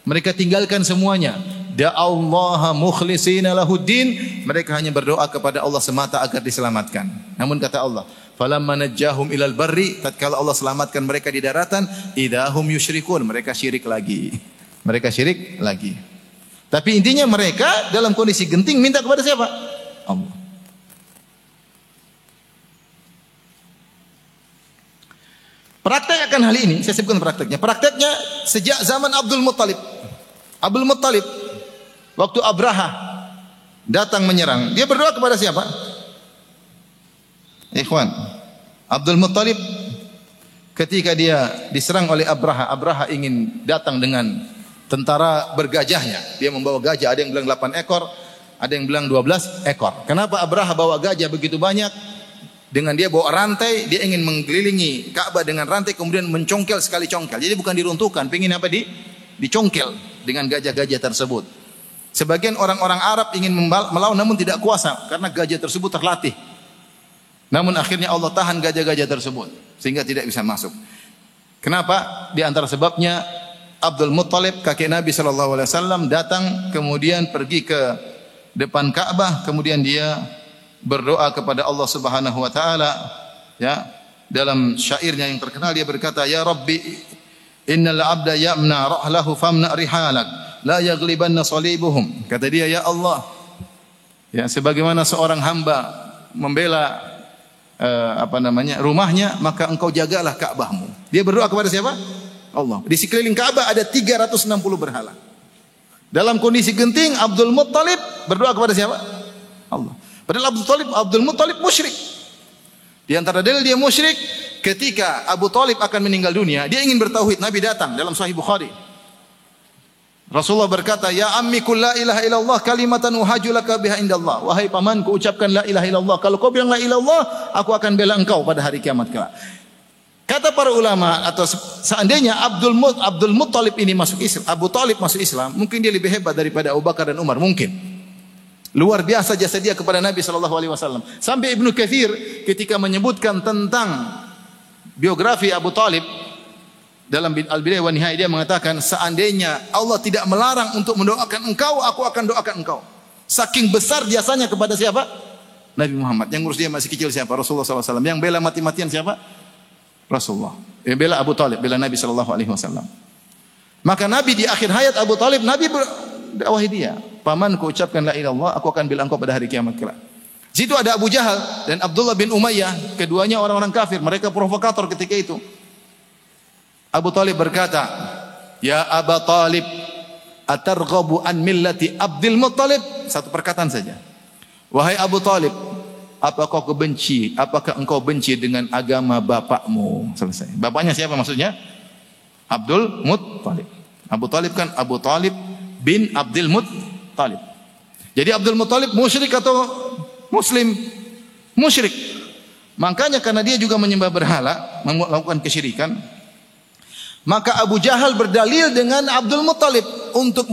Mereka tinggalkan semuanya. Da'allaha mukhlishina lahuddin, mereka hanya berdoa kepada Allah semata agar diselamatkan. Namun kata Allah, falamma najjahum ilal barri, tatkala Allah selamatkan mereka di daratan, idahum yusyrikun, mereka syirik lagi. Mereka syirik lagi. Tapi intinya mereka dalam kondisi genting minta kepada siapa? Allah. Praktek akan hal ini, saya sebutkan prakteknya. Prakteknya sejak zaman Abdul Muttalib. Abdul Muttalib, waktu Abraha datang menyerang, dia berdoa kepada siapa? Ikhwan, Abdul Muttalib ketika dia diserang oleh Abraha, Abraha ingin datang dengan tentara bergajahnya. Dia membawa gajah, ada yang bilang 8 ekor, ada yang bilang 12 ekor. Kenapa Abraha bawa gajah begitu banyak? Dengan dia bawa rantai, dia ingin mengelilingi Ka'bah dengan rantai, kemudian mencongkel sekali congkel. Jadi bukan diruntuhkan, pengen apa? Dicongkel dengan gajah-gajah tersebut. Sebagian orang-orang Arab ingin melawan namun tidak kuasa karena gajah tersebut terlatih. Namun akhirnya Allah tahan gajah-gajah tersebut sehingga tidak bisa masuk. Kenapa? Di antara sebabnya Abdul Muttalib, kakek Nabi SAW, datang kemudian pergi ke depan Ka'bah, kemudian dia berdoa kepada Allah Subhanahu wa taala, ya. Dalam syairnya yang terkenal dia berkata, ya Rabbi innal abda ya'mna rahlahu famna rihalak la yaghlibanna salibuhum. Kata dia, ya Allah, ya, sebagaimana seorang hamba membela rumahnya, maka engkau jagalah Ka'bahmu. Dia berdoa kepada siapa? Allah. Di sekeliling Ka'bah ada 360 berhala. Dalam kondisi genting, Abdul Muttalib berdoa kepada siapa? Allah. Padahal Abdul Muttalib musyrik. Di antara dalil dia musyrik, ketika Abu Talib akan meninggal dunia, dia ingin bertauhid. Nabi datang dalam Sahih Bukhari. Rasulullah berkata, ya ammi qul la ilaha illallah kalimatan uhaju laka biha indallah. Wahai pamanku, ucapkan la ilaha illallah. Kalau kau bilang la ilaha illallah, aku akan bela engkau pada hari kiamat kelak. Kata para ulama, atau seandainya Abdul Muttalib ini masuk Islam, Abu Talib masuk Islam, mungkin dia lebih hebat daripada Abu Bakar dan Umar, mungkin. Luar biasa jasa dia kepada Nabi SAW. Sampai Ibnu Katsir ketika menyebutkan tentang biografi Abu Talib dalam Al-Bidayah wa Nihayah, dia mengatakan, seandainya Allah tidak melarang untuk mendoakan engkau, aku akan doakan engkau. Saking besar jasanya kepada siapa? Nabi Muhammad. Yang ngurus dia masih kecil siapa? Rasulullah SAW. Yang bela mati-matian siapa? Rasulullah. Yang bela Abu Talib, bela Nabi SAW. Maka Nabi di akhir hayat Abu Talib, Nabi dakwahi dia. Pamanku ucapkan la ilaha illallah, aku akan bilang engkau pada hari kiamat kelak. Situ ada Abu Jahal dan Abdullah bin Umayyah, keduanya orang-orang kafir, mereka provokator ketika itu. Abu Talib berkata, "Ya Abu Talib, atarghabu an millati Abdul Muttalib?" Satu perkataan saja. Wahai Abu Talib, apakah engkau benci dengan agama bapakmu? Selesai. Bapaknya siapa maksudnya? Abdul Muttalib. Abu Talib kan Abu Talib bin Abdul Muttalib. Jadi Abdul Muttalib musyrik atau muslim? Musyrik. Makanya karena dia juga menyembah berhala, melakukan kesyirikan, maka Abu Jahal berdalil dengan Abdul Muttalib untuk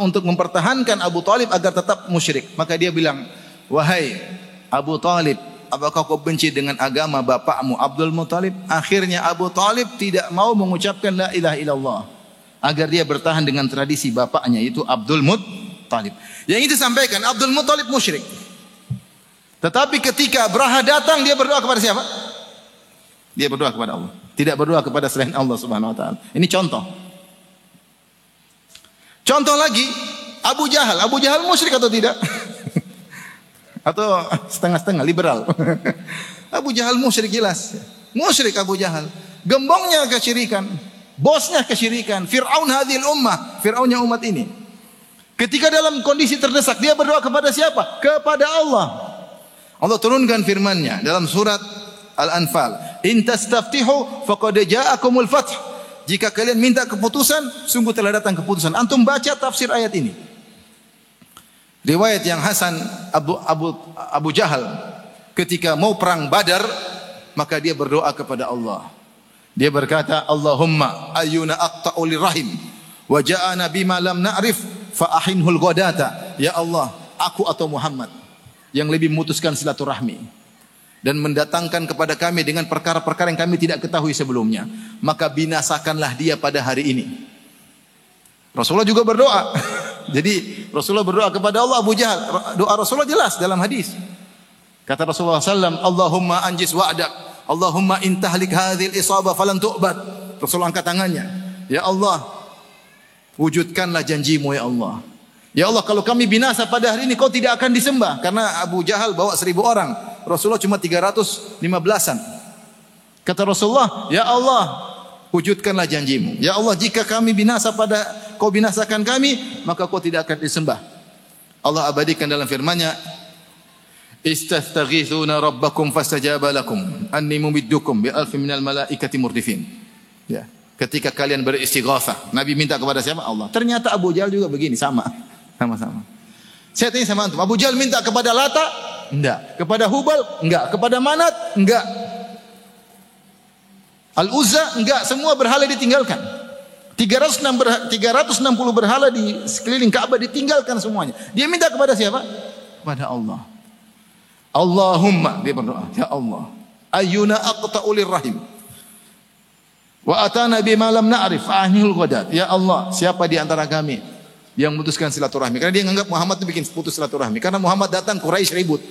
untuk mempertahankan Abu Talib agar tetap musyrik. Maka dia bilang, "Wahai Abu Talib, apakah kau benci dengan agama bapakmu Abdul Muttalib?" Akhirnya Abu Talib tidak mau mengucapkan la ilaha illallah agar dia bertahan dengan tradisi bapaknya, yaitu Abdul Muttalib. Yang itu sampaikan Abdul Muttalib musyrik. Tetapi ketika Abraha datang, dia berdoa kepada siapa? Dia berdoa kepada Allah. Tidak berdoa kepada selain Allah Subhanahu wa taala. Ini contoh. Contoh lagi, Abu Jahal. Abu Jahal musyrik atau tidak? Atau setengah-setengah liberal? Abu Jahal musyrik jelas. Musyrik Abu Jahal. Gembongnya kesyirikan, bosnya kesyirikan. Fir'aun hadhil ummah, Fir'aunnya umat ini. Ketika dalam kondisi terdesak, dia berdoa kepada siapa? Kepada Allah. Allah turunkan firman-Nya dalam surat Al-Anfal, "In tastaftihu faqad ja'akumul fath." Jika kalian minta keputusan, sungguh telah datang keputusan. Antum baca tafsir ayat ini. Riwayat yang Hasan, Abu Jahal ketika mau perang Badar, maka dia berdoa kepada Allah. Dia berkata, "Allahumma ayyuna aqta'u lirahim wa ja'ana bima lam na'rif fa ahinhul ghadata." Ya Allah, aku atau Muhammad yang lebih memutuskan silaturahmi dan mendatangkan kepada kami dengan perkara-perkara yang kami tidak ketahui sebelumnya, maka binasakanlah dia pada hari ini. Rasulullah juga berdoa. Jadi Rasulullah berdoa kepada Allah. Abu Jahal, doa Rasulullah jelas dalam hadis. Kata Rasulullah SAW, "Allahumma anjis wa'dak, Allahumma intahlik hadhil isabah falan tu'bad." Rasulullah angkat tangannya, "Ya Allah, wujudkanlah janjimu ya Allah. Ya Allah, kalau kami binasa pada hari ini, kau tidak akan disembah." Karena Abu Jahal bawa 1000 orang, Rasulullah cuma 315-an. Kata Rasulullah, "Ya Allah, wujudkanlah janjimu. Ya Allah, jika kami binasa kau binasakan kami, maka kau tidak akan disembah." Allah abadikan dalam firman-Nya, "Istastaghithuna rabbakum fastajaba lakum anni mumiddukum bi alfin minal malaikati murdifin." Ya, ketika kalian beristighatsah, Nabi minta kepada siapa? Allah. Ternyata Abu Jahal juga begini, sama-sama. Saya tanya sama antum, Abu Jahal minta kepada Lata? Enggak. Kepada Hubal? Enggak. Kepada Manat? Enggak. Al-Uzza? Enggak. Semua berhala ditinggalkan. 360 berhala di sekeliling Ka'bah ditinggalkan semuanya. Dia minta kepada siapa? Kepada Allah. Allahumma, dia berdoa, ya Allah, ayyuna aqta'u lirrahim wa atana bima lam na'rif ahnil ghadat. Ya Allah, siapa di antara kami yang memutuskan silaturahmi? Karena dia menganggap Muhammad itu bikin putus silaturahmi. Karena Muhammad datang, Quraisy ribut.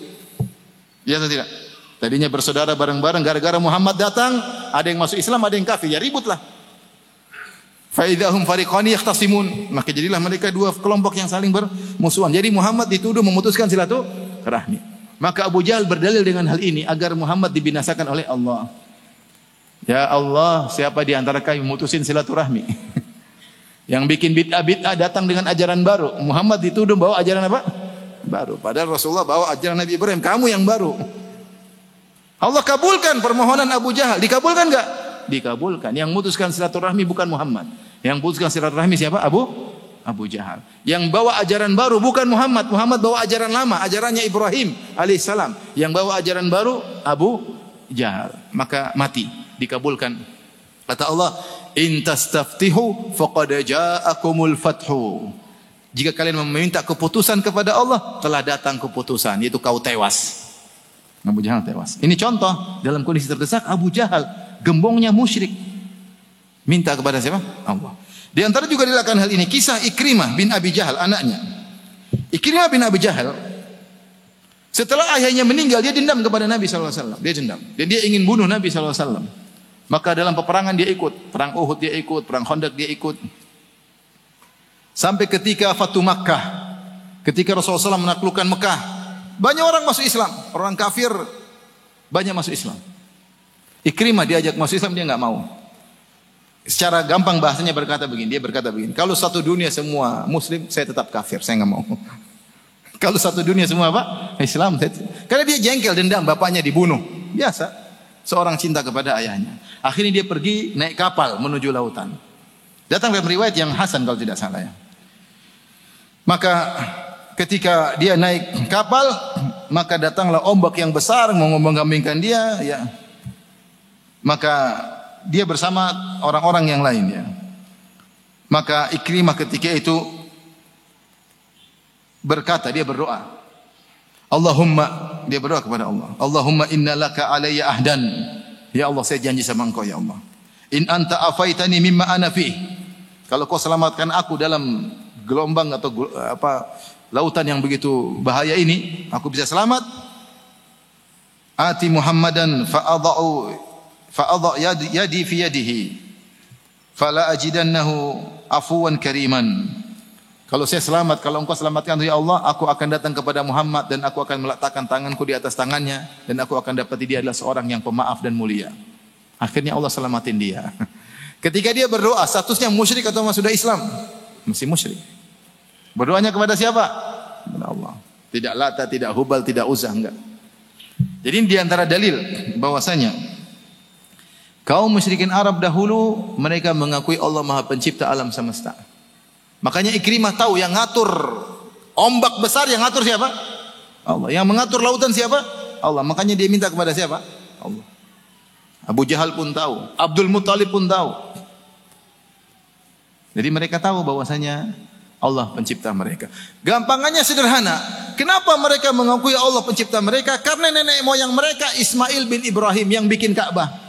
Ya atau tidak? Tadinya bersaudara bareng-bareng, gara-gara Muhammad datang, ada yang masuk Islam, ada yang kafir, ya ributlah. Fa idahum fariqani yahtasimun. Maka jadilah mereka dua kelompok yang saling bermusuhan. Jadi Muhammad dituduh memutuskan silaturahmi. Maka Abu Jahal berdalil dengan hal ini agar Muhammad dibinasakan oleh Allah. Ya Allah, siapa di antara kami memutusin silaturahmi? Yang bikin bid'ah datang dengan ajaran baru. Muhammad dituduh bawa ajaran apa? Baru. Padahal Rasulullah bawa ajaran Nabi Ibrahim. Kamu yang baru. Allah kabulkan permohonan Abu Jahal. Dikabulkan enggak? Dikabulkan. Yang memutuskan silaturahmi bukan Muhammad. Yang memutuskan silaturahmi siapa? Abu Jahal. Yang bawa ajaran baru bukan Muhammad. Muhammad bawa ajaran lama. Ajarannya Ibrahim alaihissalam. Yang bawa ajaran baru Abu Jahal. Maka mati. Dikabulkan. Kata Allah, "In tastaftihu faqad ja'akumul fathu." Jika kalian meminta keputusan kepada Allah, telah datang keputusan, yaitu kau tewas. Abu Jahal tewas. Ini contoh dalam kondisi terdesak Abu Jahal, gembongnya musyrik. Minta kepada siapa? Allah. Di antara juga dilakukan hal ini kisah Ikrimah bin Abi Jahal, anaknya. Ikrimah bin Abi Jahal setelah ayahnya meninggal, dia dendam kepada Nabi sallallahu alaihi wasallam. Dia dendam. Dan dia ingin bunuh Nabi sallallahu alaihi wasallam. Maka dalam peperangan dia ikut, perang Uhud dia ikut, perang Khandaq dia ikut. Sampai ketika Fatu Makkah, ketika Rasulullah SAW menaklukkan Mekah, banyak orang masuk Islam, orang kafir banyak masuk Islam. Ikrimah diajak masuk Islam, dia enggak mau. Secara gampang bahasanya dia berkata begini, kalau satu dunia semua muslim, saya tetap kafir, saya enggak mau. Kalau satu dunia semua apa? Islam. Karena dia jengkel, dendam, bapaknya dibunuh. Biasa, seorang cinta kepada ayahnya. Akhirnya dia pergi naik kapal menuju lautan. Datang dalam riwayat yang hasan kalau tidak salah ya. Maka ketika dia naik kapal, maka datanglah ombak yang besar mengambingkan dia ya. Maka dia bersama orang-orang yang lain ya. Maka Ikrimah ketika itu berkata, dia berdoa. Allahumma, dia berdoa kepada Allah. Allahumma inna laka alayya ahdan. Ya Allah, saya janji sama engkau ya Allah. In anta afaitani mimma ana fi. Kalau kau selamatkan aku dalam gelombang atau lautan yang begitu bahaya ini, aku bisa selamat. Ati Muhammadan fa'adha yadi fi yadihi fala ajidannahu afuwan kariman. Kalau saya selamat, kalau engkau selamatkan ya Allah, aku akan datang kepada Muhammad dan aku akan meletakkan tanganku di atas tangannya dan aku akan dapati dia adalah seorang yang pemaaf dan mulia. Akhirnya Allah selamatin dia. Ketika dia berdoa, statusnya musyrik atau sudah Islam? Masih musyrik. Berdoanya kepada siapa? Kepada Allah. Tidak Lata, tidak Hubal, tidak Uzzah, enggak. Jadi ini di antara dalil bahwasanya kaum musyrikin Arab dahulu mereka mengakui Allah Maha Pencipta alam semesta. Makanya Ikrimah tahu yang ngatur ombak besar, yang ngatur siapa? Allah. Yang mengatur lautan siapa? Allah. Makanya dia minta kepada siapa? Allah. Abu Jahal pun tahu, Abdul Muttalib pun tahu. Jadi mereka tahu bahwasanya Allah pencipta mereka. Gampangannya sederhana. Kenapa mereka mengakui Allah pencipta mereka? Karena nenek moyang mereka Ismail bin Ibrahim yang bikin Ka'bah.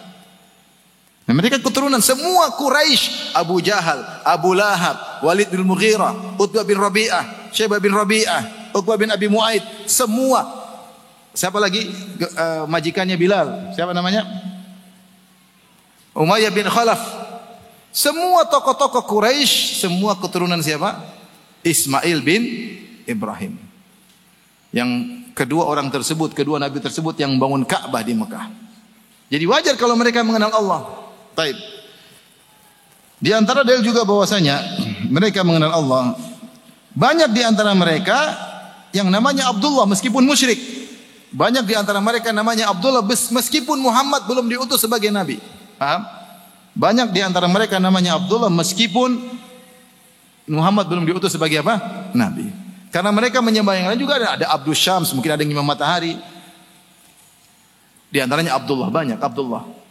Nah, mereka keturunan semua Quraisy, Abu Jahal, Abu Lahab, Walid bin Mughirah, Utbah bin Rabi'ah, Syaibah bin Rabi'ah, Uqbah bin Abi Mu'aid, semua. Siapa lagi majikannya Bilal? Siapa namanya? Umayyah bin Khalaf. Semua tokoh-tokoh Quraisy, semua keturunan siapa? Ismail bin Ibrahim. Yang kedua orang tersebut, kedua nabi tersebut yang bangun Ka'bah di Mekah. Jadi wajar kalau mereka mengenal Allah. Baik. Di antara dalil juga bahwasanya mereka mengenal Allah. Banyak di antara mereka yang namanya Abdullah meskipun musyrik. Banyak di antara mereka namanya Abdullah meskipun Muhammad belum diutus sebagai nabi. Paham? Banyak di antara mereka namanya Abdullah meskipun Muhammad belum diutus sebagai apa? Nabi. Karena mereka menyembah yang lain juga ada Abdul Syams, mungkin ada yang imam matahari. Di antaranya Abdullah, banyak Abdullah.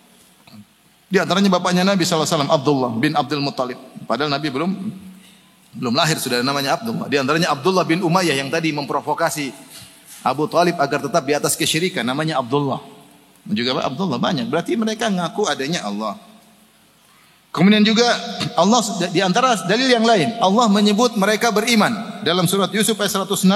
Di antaranya bapaknya Nabi SAW, Abdullah bin Abdul Muttalib. Padahal Nabi belum lahir sudah namanya Abdullah. Di antaranya Abdullah bin Umayyah yang tadi memprovokasi Abu Talib agar tetap di atas kesyirikan, namanya Abdullah. Juga Abdullah banyak. Berarti mereka ngaku adanya Allah. Kemudian juga Allah di antara dalil yang lain, Allah menyebut mereka beriman. Dalam surat Yusuf ayat 106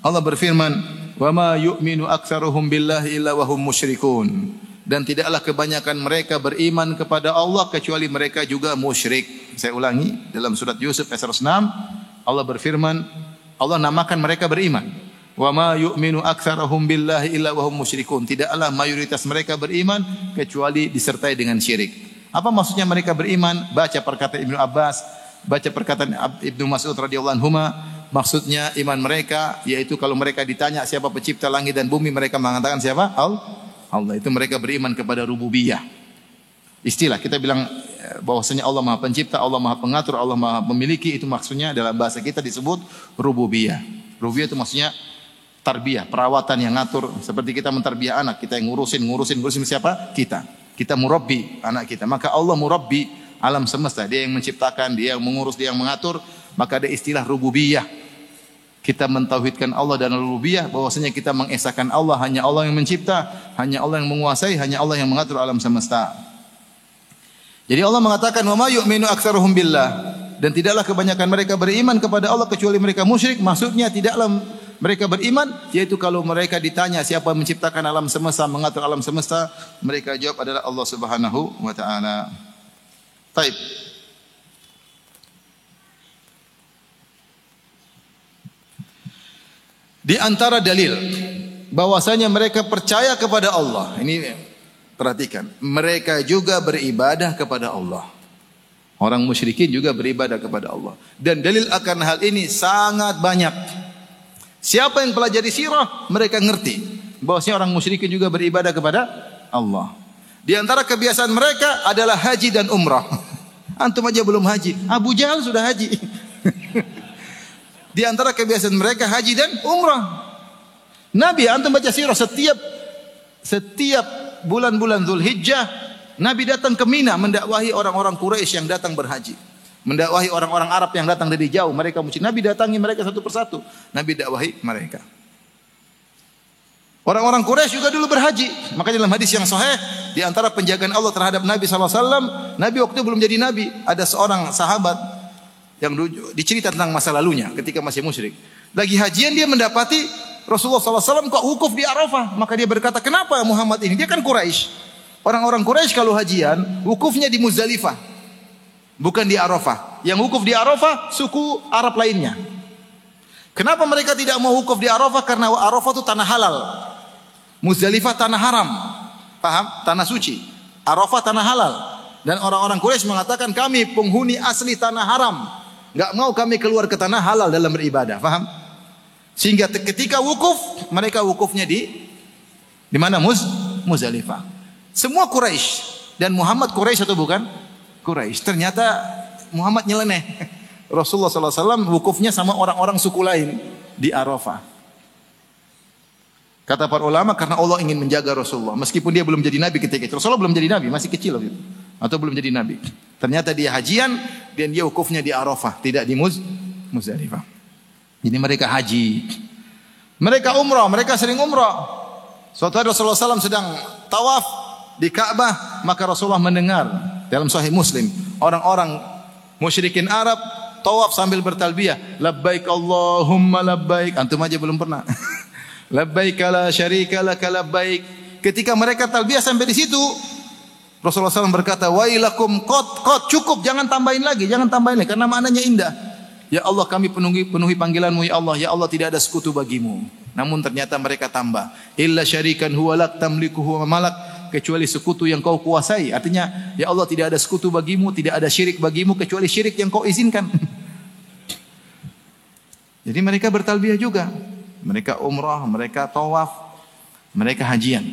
Allah berfirman, "Wa ma yu'minu aktsaruhum billahi illa wa hum musyrikun." Dan tidaklah kebanyakan mereka beriman kepada Allah kecuali mereka juga musyrik. Saya ulangi, dalam surat Yusuf ayat 106 Allah berfirman, Allah namakan mereka beriman. Wa ma yu'minu aktsaruhum billahi illa wa hum musyrikun. Tidaklah mayoritas mereka beriman kecuali disertai dengan syirik. Apa maksudnya mereka beriman? Baca perkataan Ibnu Abbas, baca perkataan Ibnu Mas'ud radhiyallahu anhuma. Maksudnya iman mereka yaitu kalau mereka ditanya siapa pencipta langit dan bumi, mereka mengatakan siapa? Allah. Itu mereka beriman kepada rububiyah. Istilah kita bilang bahwasanya Allah Maha Pencipta, Allah Maha Pengatur, Allah Maha Memiliki, itu maksudnya dalam bahasa kita disebut rububiyah. Rububiyah itu maksudnya tarbiyah, perawatan yang ngatur, seperti kita mentarbiyah anak, kita yang ngurusin siapa? Kita murabbi anak kita. Maka Allah murabbi alam semesta, dia yang menciptakan, dia yang mengurus, dia yang mengatur, maka ada istilah rububiyah. Kita mentauhidkan Allah dan rububiyah, bahwasanya kita mengesahkan Allah, hanya Allah yang mencipta, hanya Allah yang menguasai, hanya Allah yang mengatur alam semesta. Jadi Allah mengatakan wa ma yu'minu aktsaruhum billah, dan tidaklah kebanyakan mereka beriman kepada Allah kecuali mereka musyrik. Maksudnya tidaklah Mereka beriman, yaitu kalau mereka ditanya siapa yang menciptakan alam semesta, mengatur alam semesta, mereka jawab adalah Allah Subhanahu wa taala. Baik. Di antara dalil bahwasanya mereka percaya kepada Allah. Ini perhatikan, mereka juga beribadah kepada Allah. Orang musyrikin juga beribadah kepada Allah. Dan dalil akan hal ini sangat banyak. Siapa yang pelajari sirah, mereka ngerti bahwasanya orang musyrikin juga beribadah kepada Allah. Di antara kebiasaan mereka adalah haji dan umrah. Antum aja belum haji, Abu Jahal sudah haji. Di antara kebiasaan mereka haji dan umrah. Nabi, antum baca sirah, setiap bulan-bulan Zulhijjah Nabi datang ke Mina mendakwahi orang-orang Quraisy yang datang berhaji. Mendakwahi orang-orang Arab yang datang dari jauh, mereka musyrik. Nabi datangi mereka satu persatu. Nabi dakwahi mereka. Orang-orang Quraisy juga dulu berhaji. Makanya dalam hadis yang sahih, di antara penjagaan Allah terhadap Nabi SAW, Nabi waktu belum jadi Nabi, ada seorang sahabat yang dicerita tentang masa lalunya ketika masih musyrik. Lagi hajian dia mendapati Rasulullah SAW kok wukuf di Arafah. Maka dia berkata, kenapa Muhammad ini? Dia kan Quraisy. Orang-orang Quraisy kalau hajian, wukufnya di Muzdalifah, bukan di Arafah. Yang wukuf di Arafah suku Arab lainnya. Kenapa mereka tidak mau wukuf di Arafah? Karena Arafah itu tanah halal, Muzdalifah tanah haram. Paham? Tanah suci. Arafah tanah halal. Dan orang-orang Quraisy mengatakan kami penghuni asli tanah haram, enggak mau kami keluar ke tanah halal dalam beribadah. Paham? Sehingga ketika wukuf, mereka wukufnya di mana? Muzdalifah. Semua Quraisy, dan Muhammad Quraisy atau bukan? Quraisy. Ternyata Muhammad nyeleneh. Rasulullah SAW wukufnya sama orang-orang suku lain di Arafah. Kata para ulama, karena Allah ingin menjaga Rasulullah. Meskipun dia belum jadi Nabi ketika itu. Rasulullah belum jadi Nabi, masih kecil gitu. Atau belum jadi Nabi. Ternyata dia hajian dan dia wukufnya di Arafah, tidak di Muzdalifah. Jadi mereka haji. Mereka umrah, mereka sering umrah. Suatu hari Rasulullah SAW sedang tawaf di Ka'bah, maka Rasulullah mendengar dalam Sahih Muslim orang-orang musyrikin Arab tawaf sambil bertalbiyah, labbaik Allahumma labbaik. Antum aja belum pernah. Labbaik la syarika laka labbaik. Ketika mereka talbiyah sampai di situ, Rasulullah SAW berkata, wailakum qad cukup, jangan tambahin lagi karena maknanya indah. Ya Allah, kami penuhi panggilanmu ya Allah. Ya Allah, tidak ada sekutu bagimu. Namun ternyata mereka tambah, illa syarikan huwa lak tamlikuhu wa malak, kecuali sekutu yang kau kuasai. Artinya, ya Allah, tidak ada sekutu bagimu, tidak ada syirik bagimu kecuali syirik yang kau izinkan. Jadi mereka bertalbiyah juga. Mereka umrah, mereka tawaf, mereka hajian.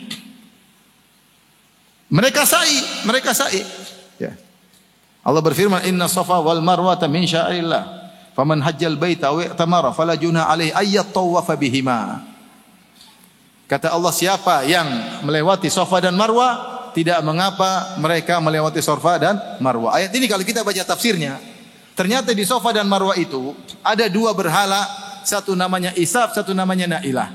Mereka sa'i. Ya. Allah berfirman, inna safa wal marwata min sya'rillah. Faman hajjal baita wa i'tamara fala junah alaihi ayyat tawafa bihima. Kata Allah, siapa yang melewati Safa dan Marwa, tidak mengapa mereka melewati Safa dan Marwa. Ayat ini kalau kita baca tafsirnya, ternyata di Safa dan Marwa itu ada dua berhala, satu namanya Isaf, satu namanya Na'ilah.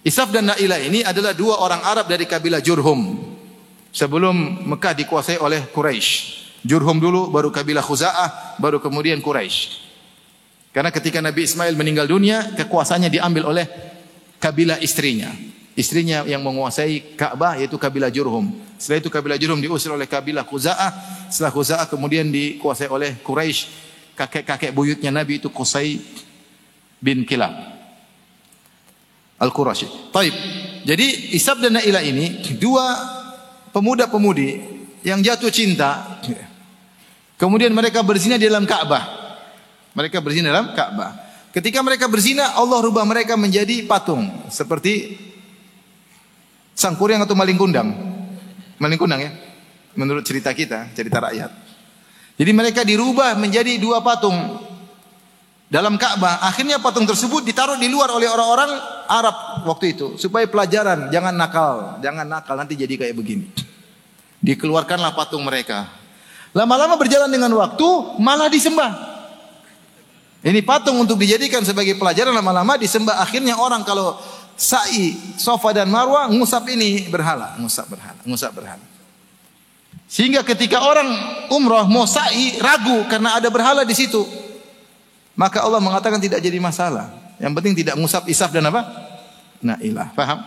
Isaf dan Na'ilah ini adalah dua orang Arab dari kabilah Jurhum. Sebelum Mekah dikuasai oleh Quraisy. Jurhum dulu, baru kabilah Khuza'ah, baru kemudian Quraisy. Karena ketika Nabi Ismail meninggal dunia, kekuasaannya diambil oleh kabilah istrinya. Istrinya yang menguasai Ka'bah yaitu kabilah Jurhum. Setelah itu kabilah Jurhum diusir oleh kabilah Khuza'ah. Setelah Khuza'ah kemudian dikuasai oleh Quraisy. Kakek buyutnya Nabi itu Qusay bin Kilab Al-Qurashi. Taib. Jadi Isab dan Na'ilah ini dua pemuda-pemudi yang jatuh cinta. Kemudian mereka berzina di dalam Ka'bah. Ketika mereka berzina, Allah rubah mereka menjadi patung seperti sangkuriang atau maling kundang. Maling kundang ya. Menurut cerita kita, cerita rakyat. Jadi mereka dirubah menjadi dua patung dalam Ka'bah. Akhirnya patung tersebut ditaruh di luar oleh orang-orang Arab waktu itu supaya pelajaran, jangan nakal nanti jadi kayak begini. Dikeluarkanlah patung mereka. Lama-lama berjalan dengan waktu, malah disembah. Ini patung untuk dijadikan sebagai pelajaran, lama-lama disembah. Akhirnya orang kalau sa'i Safa dan Marwah ngusap ini berhala, ngusap berhala. Sehingga ketika orang umrah mau sa'i ragu karena ada berhala di situ. Maka Allah mengatakan tidak jadi masalah. Yang penting tidak ngusap isaf dan apa? Nailah. Paham?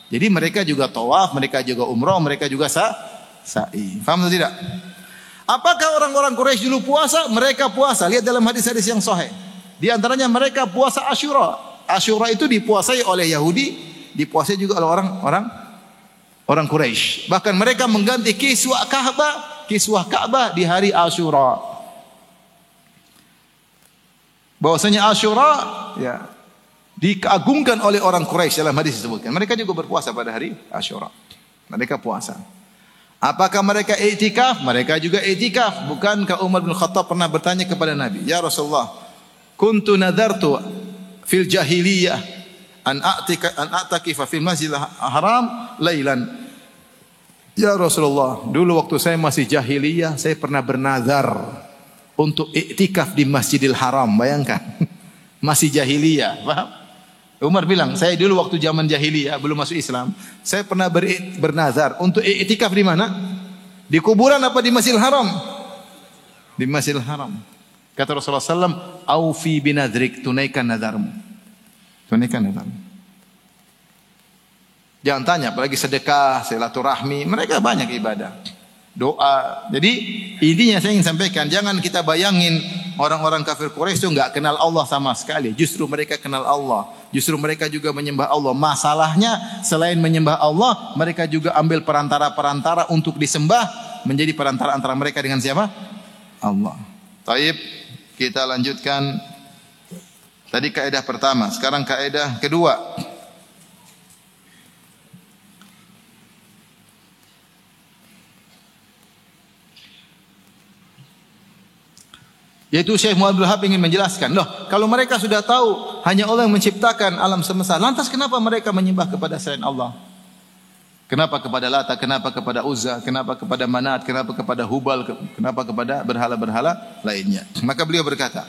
Jadi mereka juga tawaf, mereka juga umrah, mereka juga sa'i. Paham atau tidak? Apakah orang-orang Quraisy dulu puasa? Mereka puasa. Lihat dalam hadis-hadis yang sahih. Di antaranya mereka puasa Asyura. Asyura itu dipuasai oleh Yahudi, dipuasai juga oleh orang Quraisy. Bahkan mereka mengganti kiswah Ka'bah di hari Asyura. Bahwasanya Asyura ya dikagungkan oleh orang Quraisy, dalam hadis disebutkan. Mereka juga berpuasa pada hari Asyura. Mereka puasa. Apakah mereka i'tikaf? Mereka juga i'tikaf. Bukankah Umar bin Khattab pernah bertanya kepada Nabi, "Ya Rasulullah, kuntu nadartu fil jahiliyah an a'takifa fil masjidil haram lailan." Ya Rasulullah, dulu waktu saya masih jahiliyah, saya pernah bernazar untuk i'tikaf di Masjidil Haram. Bayangkan. Masih jahiliyah, paham? Umar bilang, saya dulu waktu zaman jahiliyah, belum masuk Islam, saya pernah bernazar untuk i'tikaf di mana? Di kuburan apa di Masjidil Haram? Di Masjidil Haram. Kata Rasulullah SAW, "Aufi binadrik," tunaikan nazarmu. Tunaikan nazarmu. Jangan tanya, apalagi sedekah, silaturahmi, mereka banyak ibadah. Doa. Jadi intinya saya ingin sampaikan, jangan kita bayangin orang-orang kafir Quraisy itu enggak kenal Allah sama sekali. Justru mereka kenal Allah. Justru mereka juga menyembah Allah. Masalahnya selain menyembah Allah, mereka juga ambil perantara-perantara untuk disembah, menjadi perantara antara mereka dengan siapa? Allah. Taib, kita lanjutkan. Tadi kaidah pertama, sekarang kaidah kedua. Yaitu Syekh Muhammad Abdul Wahab ingin menjelaskan, loh, kalau mereka sudah tahu hanya Allah yang menciptakan alam semesta, lantas kenapa mereka menyembah kepada selain Allah? Kenapa kepada Lata, kenapa kepada Uzza, kenapa kepada Manat, kenapa kepada Hubal, kenapa kepada berhala-berhala lainnya? Maka beliau berkata,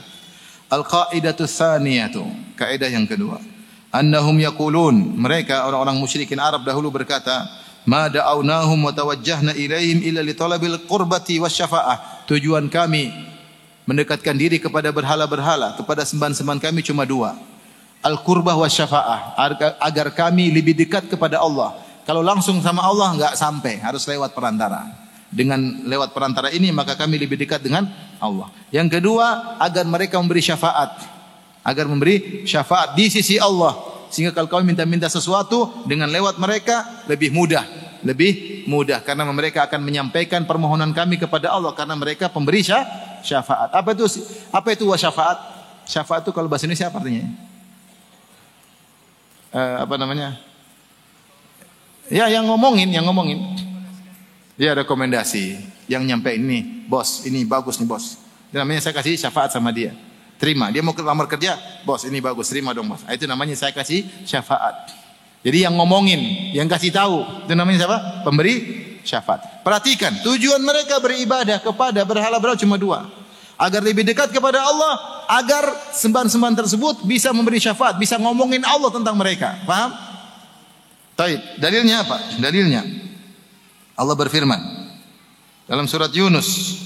Al-qaidatu tsaniyatu, kaidah yang kedua, annahum yaqulun, mereka orang-orang musyrikin Arab dahulu berkata, ma da'awnahum wa tawajjahna ilaihim illa li talabil qurbati wasyafa'ah. Tujuan kami mendekatkan diri kepada berhala-berhala, kepada sembahan-sembahan kami cuma dua. Al-qurbah wasyafa'ah, agar kami lebih dekat kepada Allah. Kalau langsung sama Allah enggak sampai, harus lewat perantara. Dengan lewat perantara ini maka kami lebih dekat dengan Allah. Yang kedua, agar mereka memberi syafaat. Agar memberi syafaat di sisi Allah. Sehingga kalau kami minta-minta sesuatu dengan lewat mereka lebih mudah. Lebih mudah karena mereka akan menyampaikan permohonan kami kepada Allah karena mereka pemberi syafaat. Apa itu syafaat? Syafaat itu kalau bahasa Indonesia apa artinya? Apa namanya? Ya, yang ngomongin. Dia rekomendasi, yang nyampe ini, bos, ini bagus nih bos. Itu namanya saya kasih syafaat sama dia. Terima, dia mau lamar kerja, bos ini bagus, terima dong bos. Itu namanya saya kasih syafaat. Jadi yang ngomongin, yang kasih tahu, itu namanya siapa? Pemberi syafaat. Perhatikan, tujuan mereka beribadah kepada berhala-berhala cuma dua. Agar lebih dekat kepada Allah, agar sembahan-sembahan tersebut bisa memberi syafaat, bisa ngomongin Allah tentang mereka. Paham? Baik, dalilnya apa? Dalilnya Allah berfirman dalam surat Yunus.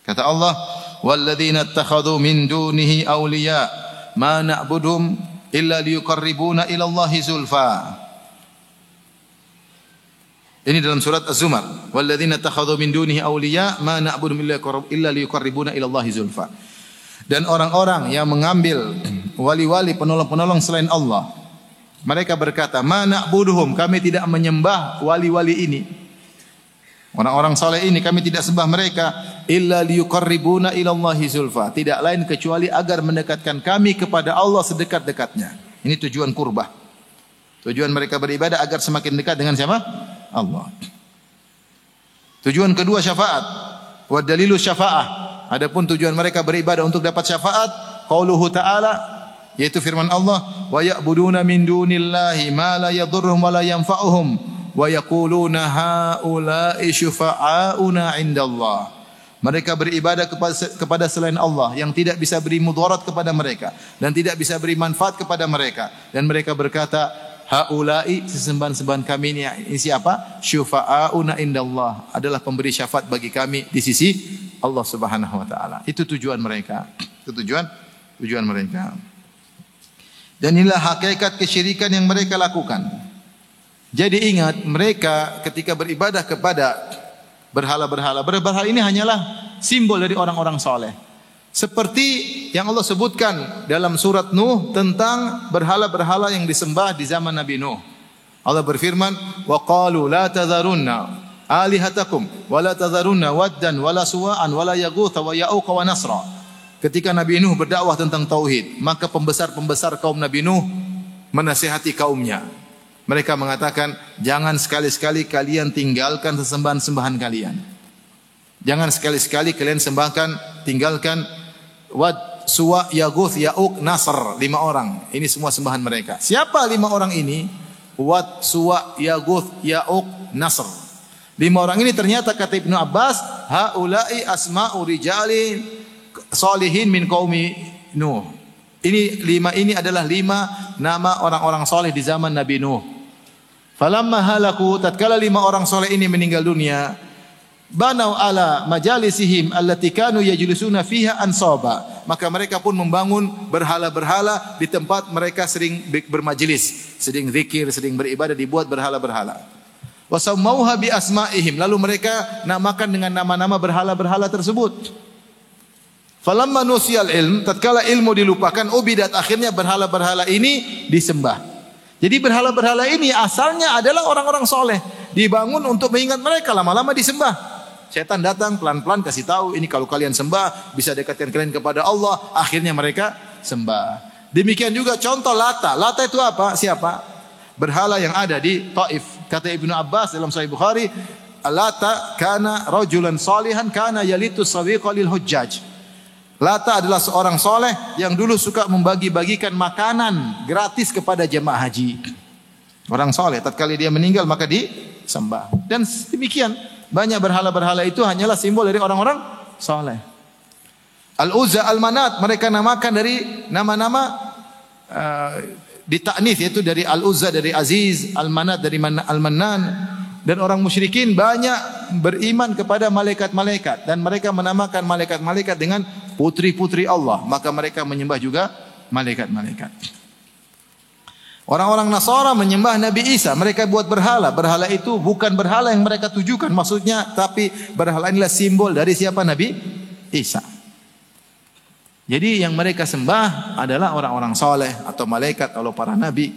Kata Allah, "Walladzina ittakhadhu min dunihi awliya ma na'buduhum illa liyuqarribuna ila Allahi zulfa." Ini dalam surat Az-Zumar. "Walladzina ittakhadhu min dunihi awliya ma na'buduhum illa liyuqarribuna ila Allahi zulfa." Dan orang-orang yang mengambil wali-wali penolong-penolong selain Allah, mereka berkata, "Ma na'buduhum," kami tidak menyembah wali-wali ini. Orang-orang saleh ini kami tidak sembah mereka, illa liyuqarribuna ila Allahi zulfa, tidak lain kecuali agar mendekatkan kami kepada Allah sedekat-dekatnya. Ini tujuan kurbah. Tujuan mereka beribadah agar semakin dekat dengan siapa? Allah. Tujuan kedua syafaat. Wa dalilu syafa'ah. Adapun tujuan mereka beribadah untuk dapat syafaat, qauluhu ta'ala, yaitu firman Allah, wa ya'buduna min dunillahi ma la yadhurruhum wa la yanfa'uhum wa yaquluna haula'i syufa'auna 'indallah. Mereka beribadah kepada selain Allah yang tidak bisa beri mudarat kepada mereka dan tidak bisa beri manfaat kepada mereka, dan mereka berkata, haula'i, sesembahan-sembahan kami ini siapa? Syufa'auna 'indallah, adalah pemberi syafaat bagi kami di sisi Allah Subhanahu wa taala. Itu tujuan mereka. Itu tujuan mereka. Dan inilah hakikat kesyirikan yang mereka lakukan. Jadi ingat, mereka ketika beribadah kepada berhala-berhala ini hanyalah simbol dari orang-orang soleh. Seperti yang Allah sebutkan dalam surat Nuh tentang berhala-berhala yang disembah di zaman Nabi Nuh. Allah berfirman, wa qalu la tadharunna alihatakum wa la tadharunna waddan wa la suwa'an wa la yaghutha wa ya'uqa wa nasra. Ketika Nabi Nuh berdakwah tentang tauhid, maka pembesar-pembesar kaum Nabi Nuh menasihati kaumnya. Mereka mengatakan, jangan sekali-sekali kalian tinggalkan sesembahan-sembahan kalian. Jangan sekali-sekali kalian tinggalkan Wad, Suwa, Yaguth, Ya'uq, Nasr, 5 orang. Ini semua sembahan mereka. Siapa 5 orang ini? Wad, Suwa, Yaguth, Ya'uq, Nasr. 5 orang ini ternyata kata Ibnu Abbas, haula'i asma'u rijalin solihin min qaumi Nuh. Ini 5 ini adalah 5 nama orang-orang soleh di zaman Nabi Nuh. Falamma halaku, tatkala 5 orang soleh ini meninggal dunia, banau ala majalisihim allati kanu yajlisuna fiha ansaba. Maka mereka pun membangun berhala-berhala di tempat mereka sering bermajelis, sering zikir, sering beribadah, dibuat berhala-berhala. Wa sammauha bi asma'ihim, lalu mereka namakan dengan nama-nama berhala-berhala tersebut. Falamma nusiyal ilm, tatkala ilmu dilupakan, ubidat, akhirnya berhala-berhala ini disembah. Jadi berhala-berhala ini asalnya adalah orang-orang soleh, dibangun untuk mengingat mereka, lama-lama disembah. Setan datang pelan-pelan kasih tahu, ini kalau kalian sembah bisa dekatkan kalian kepada Allah. Akhirnya mereka sembah. Demikian juga contoh Lata. Lata itu apa? Siapa? Berhala yang ada di Taif. Kata Ibnu Abbas dalam Sahih Bukhari, Lata kana rajulan salihan kana yalitu sawiqa lil hujjaj. Lata adalah seorang soleh yang dulu suka membagi-bagikan makanan gratis kepada jemaah haji. Orang soleh, tatkala dia meninggal maka disembah. Dan demikian banyak berhala-berhala itu hanyalah simbol dari orang-orang soleh. Al-Uzza, Al-Manat, mereka namakan dari nama-nama ditaknif, yaitu dari Al-Uzza dari Aziz, Al-Manat dari Al-Mannan. Dan orang musyrikin banyak beriman kepada malaikat-malaikat dan mereka menamakan malaikat-malaikat dengan putri-putri Allah, maka mereka menyembah juga malaikat-malaikat. Orang-orang Nasara menyembah Nabi Isa, mereka buat berhala. Berhala itu bukan berhala yang mereka tujukan maksudnya, tapi berhala inilah simbol dari siapa? Nabi Isa. Jadi yang mereka sembah adalah orang-orang soleh atau malaikat atau para nabi.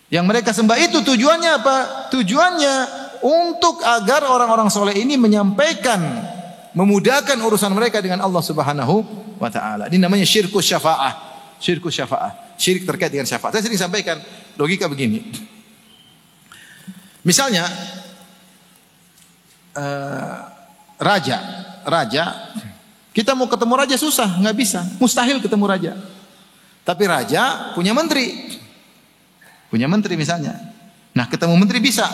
Yang mereka sembah itu tujuannya apa? Tujuannya untuk agar orang-orang soleh ini menyampaikan, memudahkan urusan mereka dengan Allah Subhanahu wa taala. Ini namanya syirkus syafa'ah. Syirkus syafa'ah. Syirik terkait dengan syafaat. Saya sering sampaikan logika begini. Misalnya raja, kita mau ketemu raja susah, nggak bisa, mustahil ketemu raja. Tapi raja punya menteri misalnya. Nah, ketemu menteri bisa.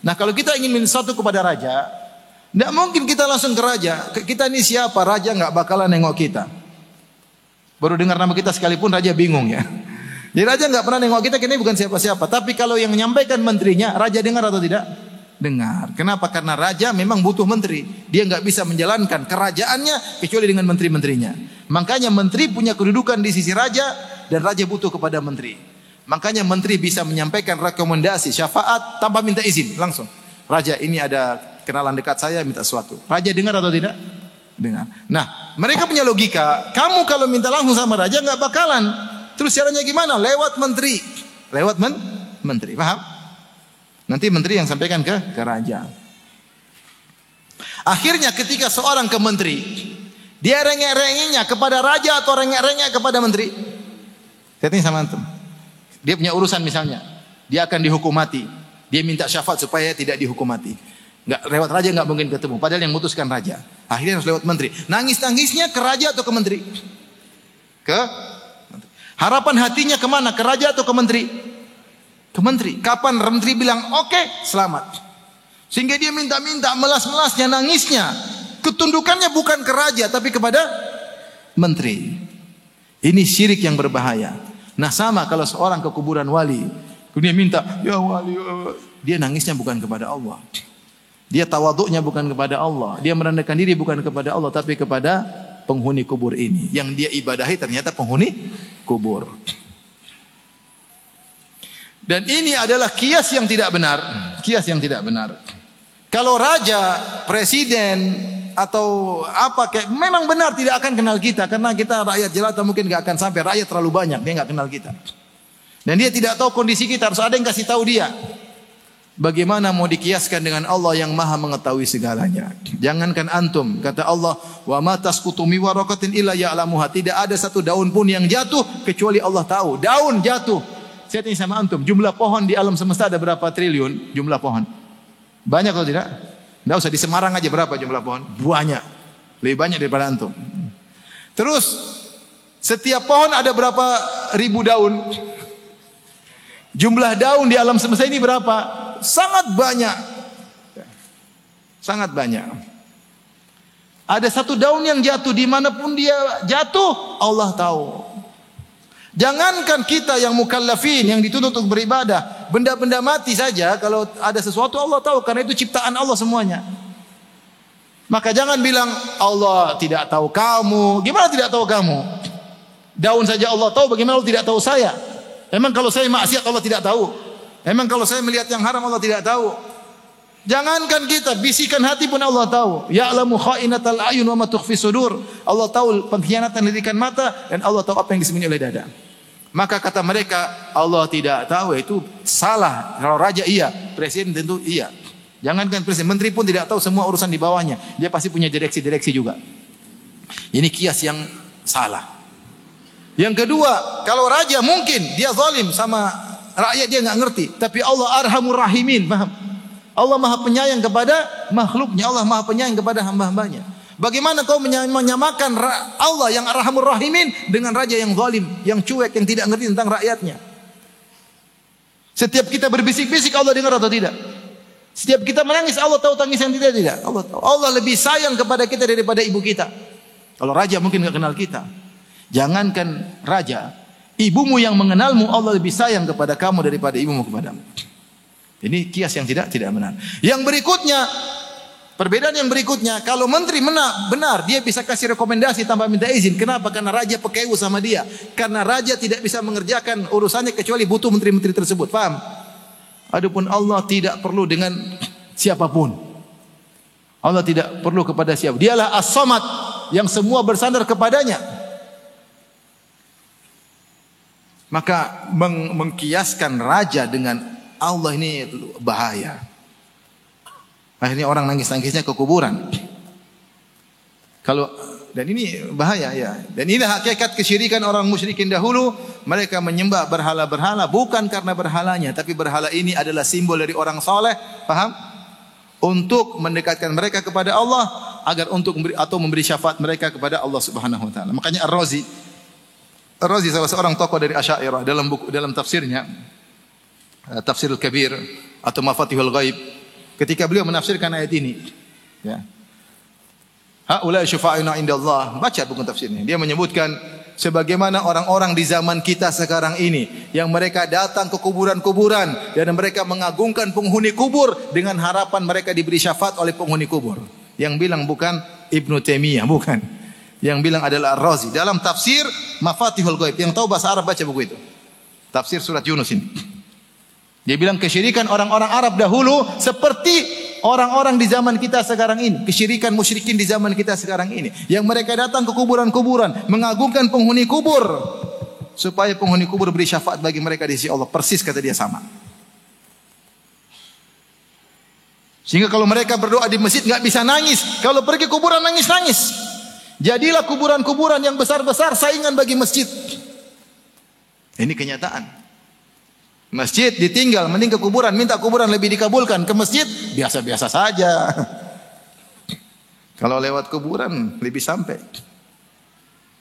Nah, kalau kita ingin minta sesuatu kepada raja, tidak mungkin kita langsung ke raja. Kita ini siapa? Raja nggak bakalan nengok kita. Baru dengar nama kita sekalipun raja bingung ya. Jadi raja nggak pernah nengok kita bukan siapa-siapa. Tapi kalau yang menyampaikan menterinya, raja dengar atau tidak? Dengar. Kenapa? Karena raja memang butuh menteri. Dia nggak bisa menjalankan kerajaannya kecuali dengan menteri-menterinya. Makanya menteri punya kedudukan di sisi raja dan raja butuh kepada menteri. Makanya menteri bisa menyampaikan rekomendasi syafaat tanpa minta izin langsung. Raja, ini ada kenalan dekat saya minta sesuatu. Raja dengar atau tidak? Dengar. Nah, mereka punya logika. Kamu kalau minta langsung sama raja nggak bakalan. Terus caranya gimana? Lewat menteri. Lewat menteri. Paham? Nanti menteri yang sampaikan ke raja. Akhirnya ketika seorang ke menteri, dia rengek-rengeknya kepada raja atau rengek-rengek kepada menteri? Saya tanya sama antum. Dia punya urusan misalnya, dia akan dihukum mati. Dia minta syafaat supaya tidak dihukum mati. Enggak, lewat raja enggak mungkin ketemu. Padahal yang memutuskan raja. Akhirnya harus lewat menteri. Nangis-nangisnya ke raja atau ke menteri? Ke menteri. Harapan hatinya kemana? Ke raja atau ke menteri? Ke menteri. Kapan menteri bilang oke, selamat. Sehingga dia minta-minta, melas-melasnya, nangisnya. Ketundukannya bukan ke raja tapi kepada menteri. Ini syirik yang berbahaya. Nah, sama kalau seorang ke kuburan wali, dia minta, ya wali, dia nangisnya bukan kepada Allah. Dia tawaduknya bukan kepada Allah. Dia merendahkan diri bukan kepada Allah, tapi kepada penghuni kubur ini. Yang dia ibadahi ternyata penghuni kubur. Dan ini adalah kias yang tidak benar. Kias yang tidak benar. Kalau raja, presiden, atau apa kayak memang benar tidak akan kenal kita karena kita rakyat jelata mungkin enggak akan sampai, rakyat terlalu banyak dia enggak kenal kita. Dan dia tidak tahu kondisi kita, harus ada yang kasih tahu dia. Bagaimana mau dikiaskan dengan Allah yang Maha mengetahui segalanya? Jangankan antum, kata Allah, wa ma tasqutu mi waraqatin illa ya'lamuha. Tidak ada satu daun pun yang jatuh kecuali Allah tahu. Daun jatuh. Saya tanya sama antum, jumlah pohon di alam semesta ada berapa triliun jumlah pohon? Banyak atau tidak? Tidak usah, di Semarang aja berapa jumlah pohon? Banyak. Lebih banyak daripada antum. Terus setiap pohon ada berapa ribu daun? Jumlah daun di alam semesta ini berapa? Sangat banyak. Sangat banyak. Ada satu daun yang jatuh, dimanapun dia jatuh Allah tahu. Jangankan kita yang mukallafin, yang dituntut untuk beribadah, benda-benda mati saja kalau ada sesuatu Allah tahu, karena itu ciptaan Allah semuanya. Maka jangan bilang Allah tidak tahu kamu. Gimana tidak tahu kamu? Daun saja Allah tahu, bagaimana Allah tidak tahu saya? Emang kalau saya maksiat Allah tidak tahu? Emang kalau saya melihat yang haram Allah tidak tahu? Jangankan kita, bisikan hati pun Allah tahu. Ya'lamu kha'inatal a'yun wa ma tukhfi sudur. Allah tahu pengkhianatan lirikan mata, dan Allah tahu apa yang disembunyi oleh dada. Maka kata mereka Allah tidak tahu, itu salah. Kalau raja iya, presiden tentu iya. Jangankan presiden, menteri pun tidak tahu semua urusan di bawahnya. Dia pasti punya direksi-direksi juga. Ini kias yang salah. Yang kedua, kalau raja mungkin dia zalim sama rakyat, dia enggak ngerti, tapi Allah Arhamur Rahimin, paham? Allah Maha Penyayang kepada makhluknya, Allah Maha Penyayang kepada hamba-hambanya. Bagaimana kau menyamakan Allah yang Arhamur Rahimin dengan raja yang zalim, yang cuek, yang tidak ngerti tentang rakyatnya? Setiap kita berbisik-bisik Allah dengar atau tidak? Setiap kita menangis Allah tahu tangisan kita tidak? Allah tahu. Allah lebih sayang kepada kita daripada ibu kita. Kalau raja mungkin enggak kenal kita. Jangankan raja, ibumu yang mengenalmu Allah lebih sayang kepada kamu daripada ibumu kepadamu. Ini kias yang tidak benar. Yang berikutnya, perbedaan yang berikutnya, kalau menteri benar, dia bisa kasih rekomendasi tanpa minta izin. Kenapa? Karena raja pekeu sama dia. Karena raja tidak bisa mengerjakan urusannya kecuali butuh menteri-menteri tersebut. Paham? Adapun Allah tidak perlu dengan siapapun. Allah tidak perlu kepada siapa. Dialah As-Samad yang semua bersandar kepadanya. Maka mengkiaskan raja dengan Allah ini bahaya. Akhirnya orang nangis-nangisnya ke kuburan. Dan ini bahaya ya. Dan ini hakikat kesyirikan orang musyrikin dahulu. Mereka menyembah berhala-berhala bukan karena berhalanya, tapi berhala ini adalah simbol dari orang soleh. Paham? Untuk mendekatkan mereka kepada Allah, agar memberi syafaat mereka kepada Allah Subhanahu wa taala. Makanya Ar-Razi salah seorang tokoh dari Asy'ariyah dalam tafsirnya Tafsirul Kabir atau Mafatihul Ghaib, ketika beliau menafsirkan ayat ini, ya. Haula syufa'ina indallah, baca buku tafsirnya. Dia menyebutkan sebagaimana orang-orang di zaman kita sekarang ini yang mereka datang ke kuburan-kuburan dan mereka mengagungkan penghuni kubur dengan harapan mereka diberi syafaat oleh penghuni kubur. Yang bilang bukan Ibnu Taimiyah, bukan. Yang bilang adalah Ar-Razi dalam tafsir Mafatihul Ghaib. Yang tahu bahasa Arab baca buku itu. Tafsir surat Yunus ini. Dia bilang kesyirikan orang-orang Arab dahulu seperti orang-orang di zaman kita sekarang ini. Kesyirikan musyrikin di zaman kita sekarang ini. Yang mereka datang ke kuburan-kuburan, mengagungkan penghuni kubur, supaya penghuni kubur beri syafaat bagi mereka di sisi Allah. Persis kata dia sama. Sehingga kalau mereka berdoa di masjid enggak bisa nangis. Kalau pergi kuburan nangis-nangis. Jadilah kuburan-kuburan yang besar-besar saingan bagi masjid. Ini kenyataan. Masjid ditinggal, mending ke kuburan, minta kuburan lebih dikabulkan. Ke masjid biasa-biasa saja. Kalau lewat kuburan lebih sampai.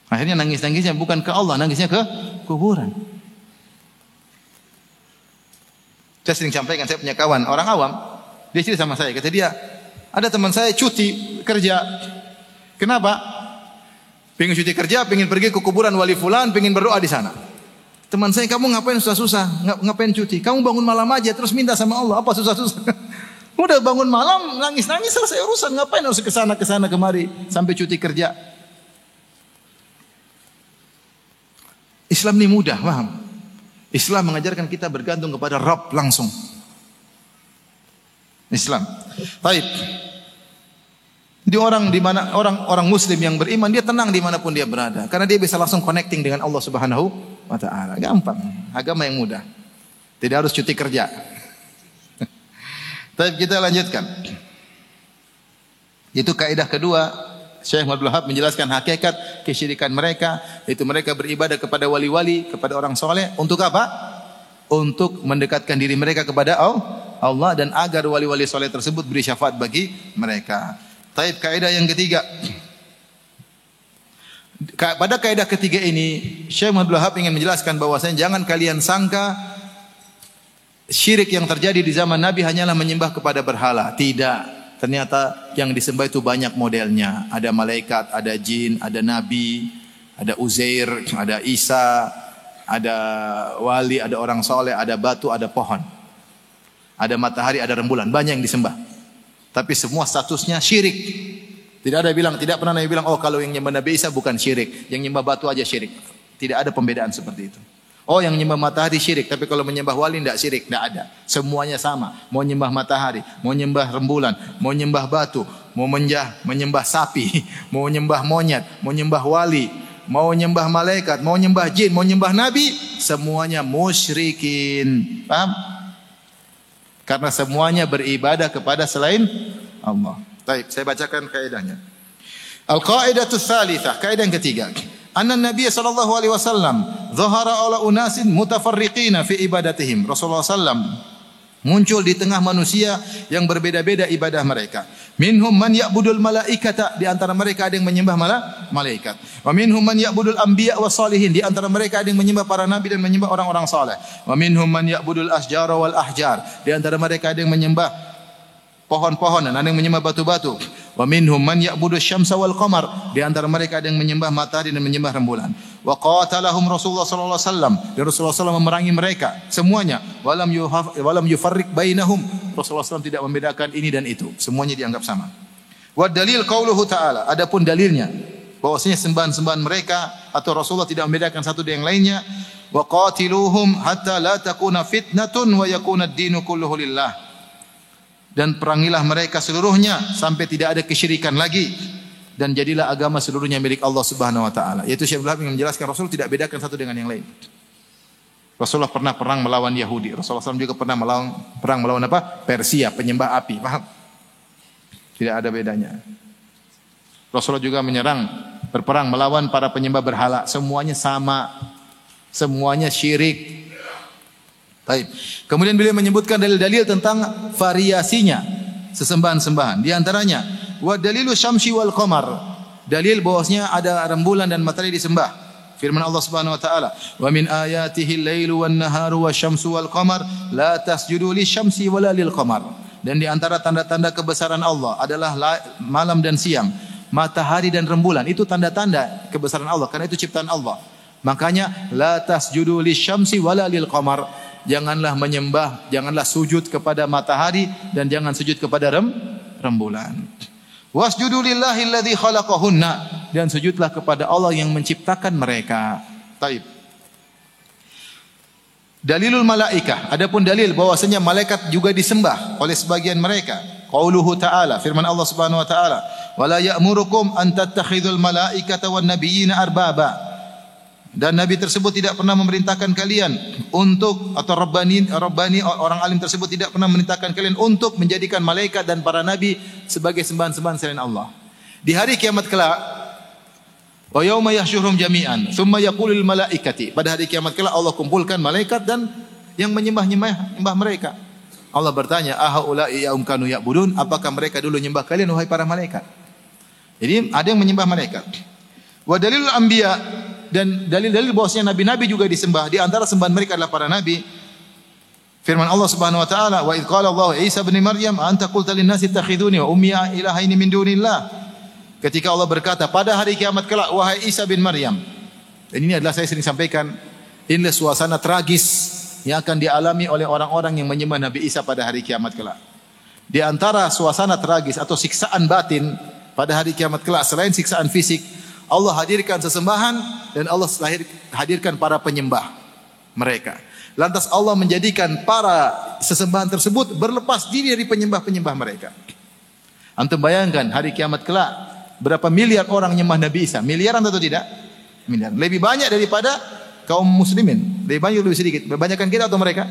Akhirnya nangis-nangisnya bukan ke Allah, nangisnya ke kuburan. Saya sering sampaikan, saya punya kawan orang awam, dia cerita sama saya, kata dia, ada teman saya cuti kerja. Kenapa? Pengen cuti kerja, pengen pergi ke kuburan wali fulan, pengen berdoa di sana. Teman saya, kamu ngapain susah-susah? Ngapain cuti? Kamu bangun malam aja terus minta sama Allah. Apa susah-susah? Udah bangun malam, nangis-nangis selesai urusan. Ngapain harus ke sana kemari sampai cuti kerja? Islam ini mudah, paham? Islam mengajarkan kita bergantung kepada Rabb langsung. Islam. Baik. Di orang muslim yang beriman, dia tenang dimanapun dia berada, karena dia bisa langsung connecting dengan Allah Subhanahu wa taala. Gampang. Agama yang mudah. Tidak harus cuti kerja. Tapi kita lanjutkan. Itu kaidah kedua. Syekh Muhammad Wahab menjelaskan hakikat kesyirikan mereka, yaitu mereka beribadah kepada wali-wali, kepada orang soleh. Untuk apa? Untuk mendekatkan diri mereka kepada Allah dan agar wali-wali soleh tersebut beri syafaat bagi mereka. Taib, kaidah yang ketiga. Pada kaidah ketiga ini, Syekh Muhammad Wahab ingin menjelaskan bahwasanya jangan kalian sangka syirik yang terjadi di zaman Nabi hanyalah menyembah kepada berhala. Tidak. Ternyata yang disembah itu banyak modelnya. Ada malaikat, ada jin, ada nabi, ada Uzair, ada Isa, ada wali, ada orang soleh, ada batu, ada pohon. Ada matahari, ada rembulan. Banyak yang disembah. Tapi semua statusnya syirik. Tidak pernah Nabi bilang, oh kalau yang nyembah Nabi Isa bukan syirik. Yang nyembah batu aja syirik. Tidak ada pembedaan seperti itu. Oh yang nyembah matahari syirik, tapi kalau menyembah wali tidak syirik, tidak ada. Semuanya sama. Mau nyembah matahari, mau nyembah rembulan, mau nyembah batu, mau menyembah sapi, mau nyembah monyet, mau nyembah wali, mau nyembah malaikat, mau nyembah jin, mau nyembah nabi, semuanya musyrikin. Paham? Karena semuanya beribadah kepada selain Allah. Baik, saya bacakan kaidahnya. Al-qaidatu tsalitsah, kaidah yang ketiga. Anna Nabi sallallahu alaihi wasallam zahara ala unasin mutafarriqina fi ibadatihim. Rasulullah sallam muncul di tengah manusia yang berbeda-beda ibadah mereka. Minhum man ya'budul malaikata, di antara mereka ada yang menyembah malaikat. Wa minhum man ya'budul anbiya was salihin, di antara mereka ada yang menyembah para nabi dan menyembah orang-orang saleh. Wa minhum man ya'budul asjara wal ahjar, di antara mereka ada yang menyembah pohon-pohonan, ada yang menyembah batu-batu. Wa minhum man ya'budu syamsa wal qamar, di antara mereka ada yang menyembah matahari dan menyembah rembulan. Wa qatalahum Rasulullah sallallahu alaihi wasallam, dan Rasulullah sallallahu memerangi mereka semuanya. Walam yufarriq bainahum, Rasulullah sallallahu tidak membedakan ini dan itu, semuanya dianggap sama. Wa dalil qauluhu ta'ala, adapun dalilnya bahwasanya sembahan-sembahan mereka atau Rasulullah tidak membedakan satu dengan yang lainnya. Wa qatiluhum hatta la takuna fitnatun wa yakuna ad-dinu kulluhu lillah. Dan perangilah mereka seluruhnya sampai tidak ada kesyirikan lagi, dan jadilah agama seluruhnya milik Allah Subhanahu wa taala. Yaitu Syekh Abdullah yang menjelaskan Rasul tidak bedakan satu dengan yang lain. Rasulullah pernah perang melawan Yahudi. Rasulullah SAW juga pernah perang melawan apa? Persia, penyembah api. Paham? Tidak ada bedanya. Rasulullah juga berperang melawan para penyembah berhala. Semuanya sama. Semuanya syirik. Baik. Kemudian beliau menyebutkan dalil-dalil tentang variasinya sesembahan-sembahan. Di antaranya, wa dalilu syamsi wal qamar. Dalil bahwasanya ada rembulan dan matahari disembah. Firman Allah Subhanahu wa taala, "Wa min ayatihi al-lailu wan-naharu wasyamsu wal qamar, la tasjudu lisyamsi wala lil qamar." Dan di antara tanda-tanda kebesaran Allah adalah malam dan siang, matahari dan rembulan. Itu tanda-tanda kebesaran Allah karena itu ciptaan Allah. Makanya la tasjudu lisyamsi wala lil qamar. Janganlah menyembah, janganlah sujud kepada matahari dan jangan sujud kepada rembulan. Wasjudu lillahi alladzi khalaqahunna, dan sujudlah kepada Allah yang menciptakan mereka. Taib. Dalilul malaikah, adapun dalil bahwasanya malaikat juga disembah oleh sebagian mereka. Qauluhu ta'ala, firman Allah Subhanahu wa taala, "Wala ya'murukum an tattakhidul malaikata wan nabiyyina arbaba." Dan Nabi tersebut tidak pernah memerintahkan kalian untuk, atau Rabbani orang alim tersebut tidak pernah memerintahkan kalian untuk menjadikan malaikat dan para nabi sebagai sembahan-sembahan selain Allah. Di hari kiamat kelak, wa yauma yahsyuruhum jami'an, tsumma yaqulu lil malaikati. Pada hari kiamat kelak Allah kumpulkan malaikat dan yang menyembah mereka. Allah bertanya, "Ahaula'i yaum kanu ya'budun?" Apakah mereka dulu menyembah kalian wahai para malaikat? Jadi ada yang menyembah malaikat. Wa dalilul anbiya, dan dalil-dalil bahwasanya nabi-nabi juga disembah. Di antara sembahan mereka adalah para nabi. Firman Allah Subhanahu wa taala, "Wa idz qala Allah Isa bin Maryam, anta qulta lin-nasi ittakhiduni wa ummi ilahaini min dunillah." Ketika Allah berkata pada hari kiamat kelak, wahai Isa bin Maryam. Dan ini adalah saya sering sampaikan, inilah suasana tragis yang akan dialami oleh orang-orang yang menyembah Nabi Isa pada hari kiamat kelak. Di antara suasana tragis atau siksaan batin pada hari kiamat kelak selain siksaan fisik, Allah hadirkan sesembahan dan Allah hadirkan para penyembah mereka. Lantas Allah menjadikan para sesembahan tersebut berlepas diri dari penyembah-penyembah mereka. Antum bayangkan hari kiamat kelak berapa miliar orang nyembah Nabi Isa? Miliaran atau tidak? Miliar. Lebih banyak daripada kaum muslimin. Lebih banyak lebih sedikit. Banyakan kita atau mereka?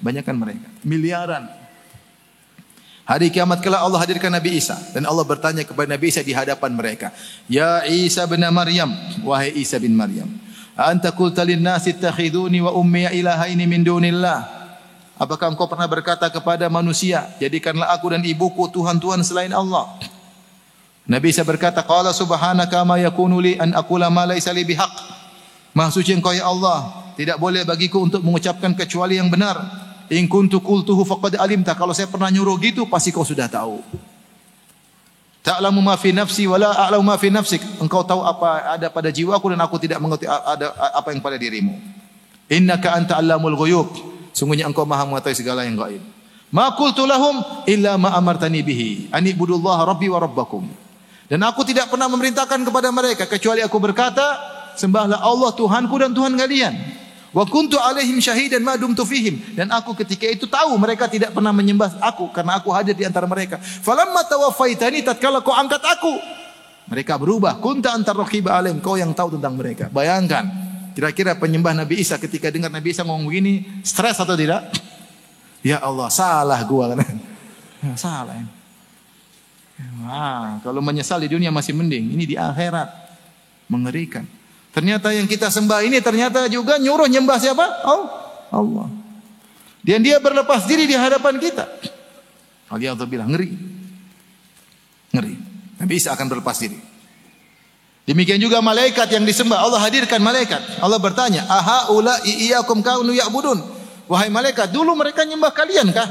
Banyakan mereka. Miliaran. Hari kiamat kelak Allah hadirkan Nabi Isa dan Allah bertanya kepada Nabi Isa di hadapan mereka, "Ya Isa bin Maryam, wahai Isa bin Maryam, anta qulta lin-nasi ittakhiduni wa ummi ilahaini min dunillah?" Apakah engkau pernah berkata kepada manusia, jadikanlah aku dan ibuku Tuhan-Tuhan selain Allah? Nabi Isa berkata, "Qala subhanaka ma yakunu li an aqula ma laysa li bihaq." Maha suci Engkau ya Allah, tidak boleh bagiku untuk mengucapkan kecuali yang benar. In kuntu qultuhu faqad alimta. Kalau saya pernah nyuruh gitu pasti kau sudah tahu. Ta'lamu ma fi nafsi wa la a'lamu ma fi nafsik. Engkau tahu apa ada pada jiwaku dan aku tidak mengerti ada apa yang pada dirimu. Innaka anta 'allamul ghuyub. Sungguhnya engkau Maha mengetahui segala yang gaib. Ma qultu lahum illa ma amartani bihi. An ibudullaha rabbi wa rabbakum. Dan aku tidak pernah memerintahkan kepada mereka kecuali aku berkata, sembahlah Allah Tuhanku dan Tuhan kalian. Wa kuntu alaihim syahidan ma dumtu fihim. Dan aku ketika itu tahu mereka tidak pernah menyembah aku karena aku hadir di antara mereka. Falamma tawaffaitani, tatkala kau angkat aku, mereka berubah. Kunta antar raqiba alaihim, kau yang tahu tentang mereka. Bayangkan, kira-kira penyembah Nabi Isa ketika dengar Nabi Isa ngomong begini, stres atau tidak? Ya Allah, salah gua kan. Ya, salah ini. Kalau menyesal di dunia masih mending, ini di akhirat mengerikan. Ternyata yang kita sembah ini ternyata juga nyuruh nyembah siapa? Allah. Dan dia berlepas diri di hadapan kita. Allah bilang ngeri. Ngeri. Nabi Isa akan berlepas diri. Demikian juga malaikat yang disembah. Allah hadirkan malaikat. Allah bertanya, "Aha ula'i iyyakum kanu ya'budun?" Wahai malaikat, dulu mereka nyembah kalian kah?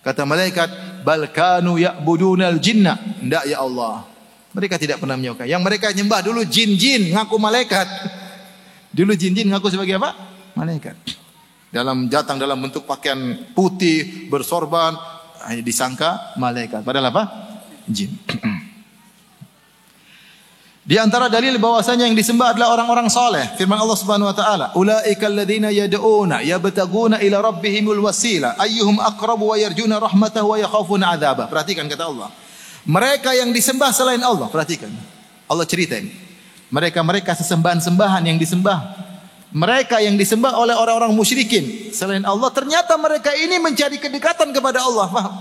Kata malaikat, "Bal kanu ya'budunal jinna." Enggak ya Allah. Mereka tidak pernah menyembah. Yang mereka nyembah dulu jin-jin ngaku malaikat. Dulu jin-jin ngaku sebagai apa? Malaikat. Datang dalam bentuk pakaian putih, bersorban, hanya disangka malaikat. Padahal apa? Jin. Di antara dalil bahwasanya yang disembah adalah orang-orang saleh. Firman Allah Subhanahu wa taala, "Ulaikal ladzina yad'una yabtaguna ila rabbihimul wasila ayyuhum aqrabu wa yarjuna rahmatahu wa yakhafuna 'adzabah." Perhatikan kata Allah. Mereka yang disembah selain Allah, perhatikan. Allah cerita ini. Mereka sesembahan-sembahan yang disembah. Mereka yang disembah oleh orang-orang musyrikin selain Allah, ternyata mereka ini mencari kedekatan kepada Allah. Paham?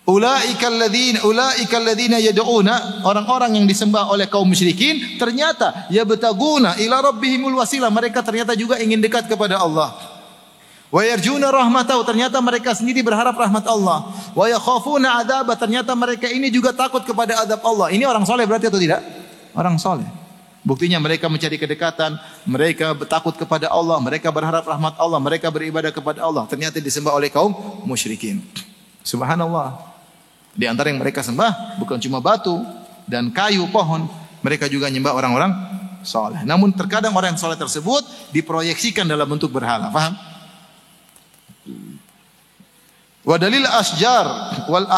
Ulaikal ladzina yad'una, orang-orang yang disembah oleh kaum musyrikin, ternyata yabtaguna ila rabbihimul wasilah, mereka ternyata juga ingin dekat kepada Allah. Wa yarjuna rahmatahu, ternyata mereka sendiri berharap rahmat Allah. Wa yakhafuna adzabah, ternyata mereka ini juga takut kepada azab Allah. Ini orang soleh berarti atau tidak? Orang soleh. Buktinya mereka mencari kedekatan, mereka takut kepada Allah, mereka berharap rahmat Allah, mereka beribadah kepada Allah. Ternyata disembah oleh kaum musyrikin. Subhanallah. Di antara yang mereka sembah bukan cuma batu dan kayu, pohon, mereka juga nyembah orang-orang soleh. Namun terkadang orang yang soleh tersebut diproyeksikan dalam bentuk berhala. Paham? Wa dalil asjar wal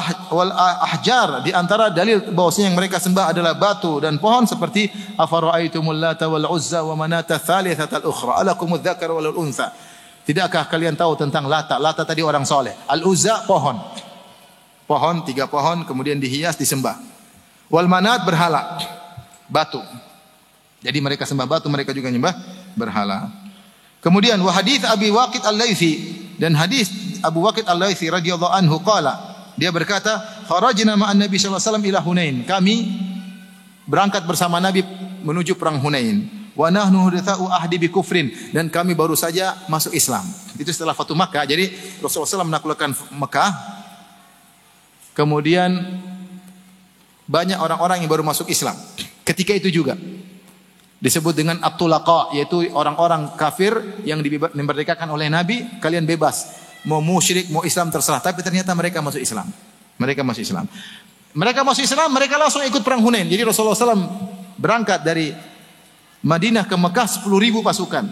ahjar, di antara dalil bahwasanya yang mereka sembah adalah batu dan pohon seperti afara'aitumul lata wal uzza wa manata tsalitsatal ukhra alakumudz dzakar wal untha. Tidakkah kalian tahu tentang Lata? Lata tadi orang soleh. Al Uzza pohon. Pohon, 3 pohon kemudian dihias disembah. Wal manat berhala. Batu. Jadi mereka sembah batu, mereka juga nyembah berhala. Kemudian wa hadits Abi Waqid Al-Laitsi, dan hadis Abu Waqid Al-Laitsi radhiyallahu anhu qala, dia berkata, kharajna ma'an Nabi sallallahu alaihi wasallam ila Hunain. Kami berangkat bersama Nabi menuju perang Hunain. Wa nahnu hudatsa'u ahdi bi kufrin, dan kami baru saja masuk Islam. Itu setelah Fatu Makkah. Jadi Rasulullah SAW menaklukkan Makkah. Kemudian banyak orang-orang yang baru masuk Islam. Ketika itu juga disebut dengan at-tulaqa, yaitu orang-orang kafir yang dimerdekakan oleh Nabi, kalian bebas, mau musyrik, mau Islam terserah. Tapi ternyata mereka masuk Islam. Mereka masuk Islam. Mereka langsung ikut perang Hunain. Jadi Rasulullah SAW berangkat dari Madinah ke Mekah 10.000 pasukan.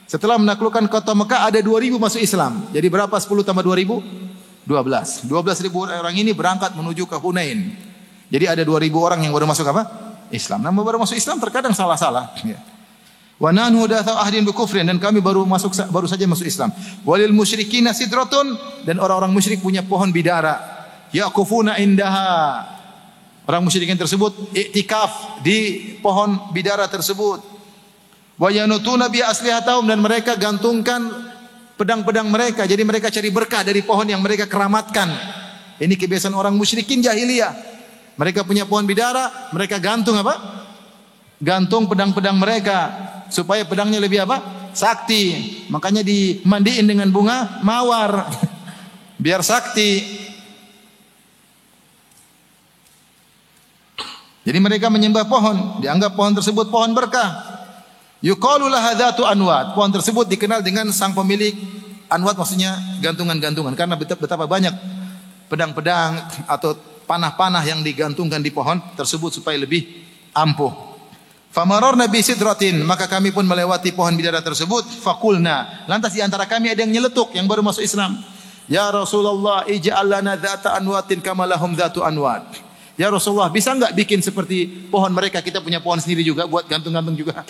Setelah menaklukkan kota Mekah ada 2.000 masuk Islam. Jadi berapa 10 tambah 2.000? 12. 12.000 orang ini berangkat menuju ke Hunain. Jadi ada 2.000 orang yang baru masuk apa? Islam. Namun baru masuk Islam terkadang salah-salah. Ya. Wa nanhu datha ahdin bi kufrin, dan kami baru saja masuk Islam. Walil musyrikin sidratun, dan orang-orang musyrik punya pohon bidara. Yaqufuna indaha. Orang musyrikin tersebut iktikaf di pohon bidara tersebut. Wa yanutuna bi aslihatahum, dan mereka gantungkan pedang-pedang mereka. Jadi mereka cari berkah dari pohon yang mereka keramatkan. Ini kebiasaan orang musyrikin jahiliyah. Mereka punya pohon bidara, mereka gantung apa? Gantung pedang-pedang mereka supaya pedangnya lebih apa? Sakti. Makanya dimandiin dengan bunga mawar biar sakti. Jadi mereka menyembah pohon, dianggap pohon tersebut pohon berkah. Yuqalu laha dzatu anwat. Pohon tersebut dikenal dengan sang pemilik anwat, maksudnya gantungan-gantungan, karena betapa banyak pedang-pedang atau panah-panah yang digantungkan di pohon tersebut supaya lebih ampuh. Famararna bi sidratin, maka kami pun melewati pohon bidara tersebut. Fakulna, lantas di antara kami ada yang nyeletuk, yang baru masuk Islam. Ya Rasulullah, ij'al lana dzata anwatin kama lahum dzatu anwat. Ya Rasulullah, bisa enggak bikin seperti pohon mereka, kita punya pohon sendiri juga buat gantung-gantung juga.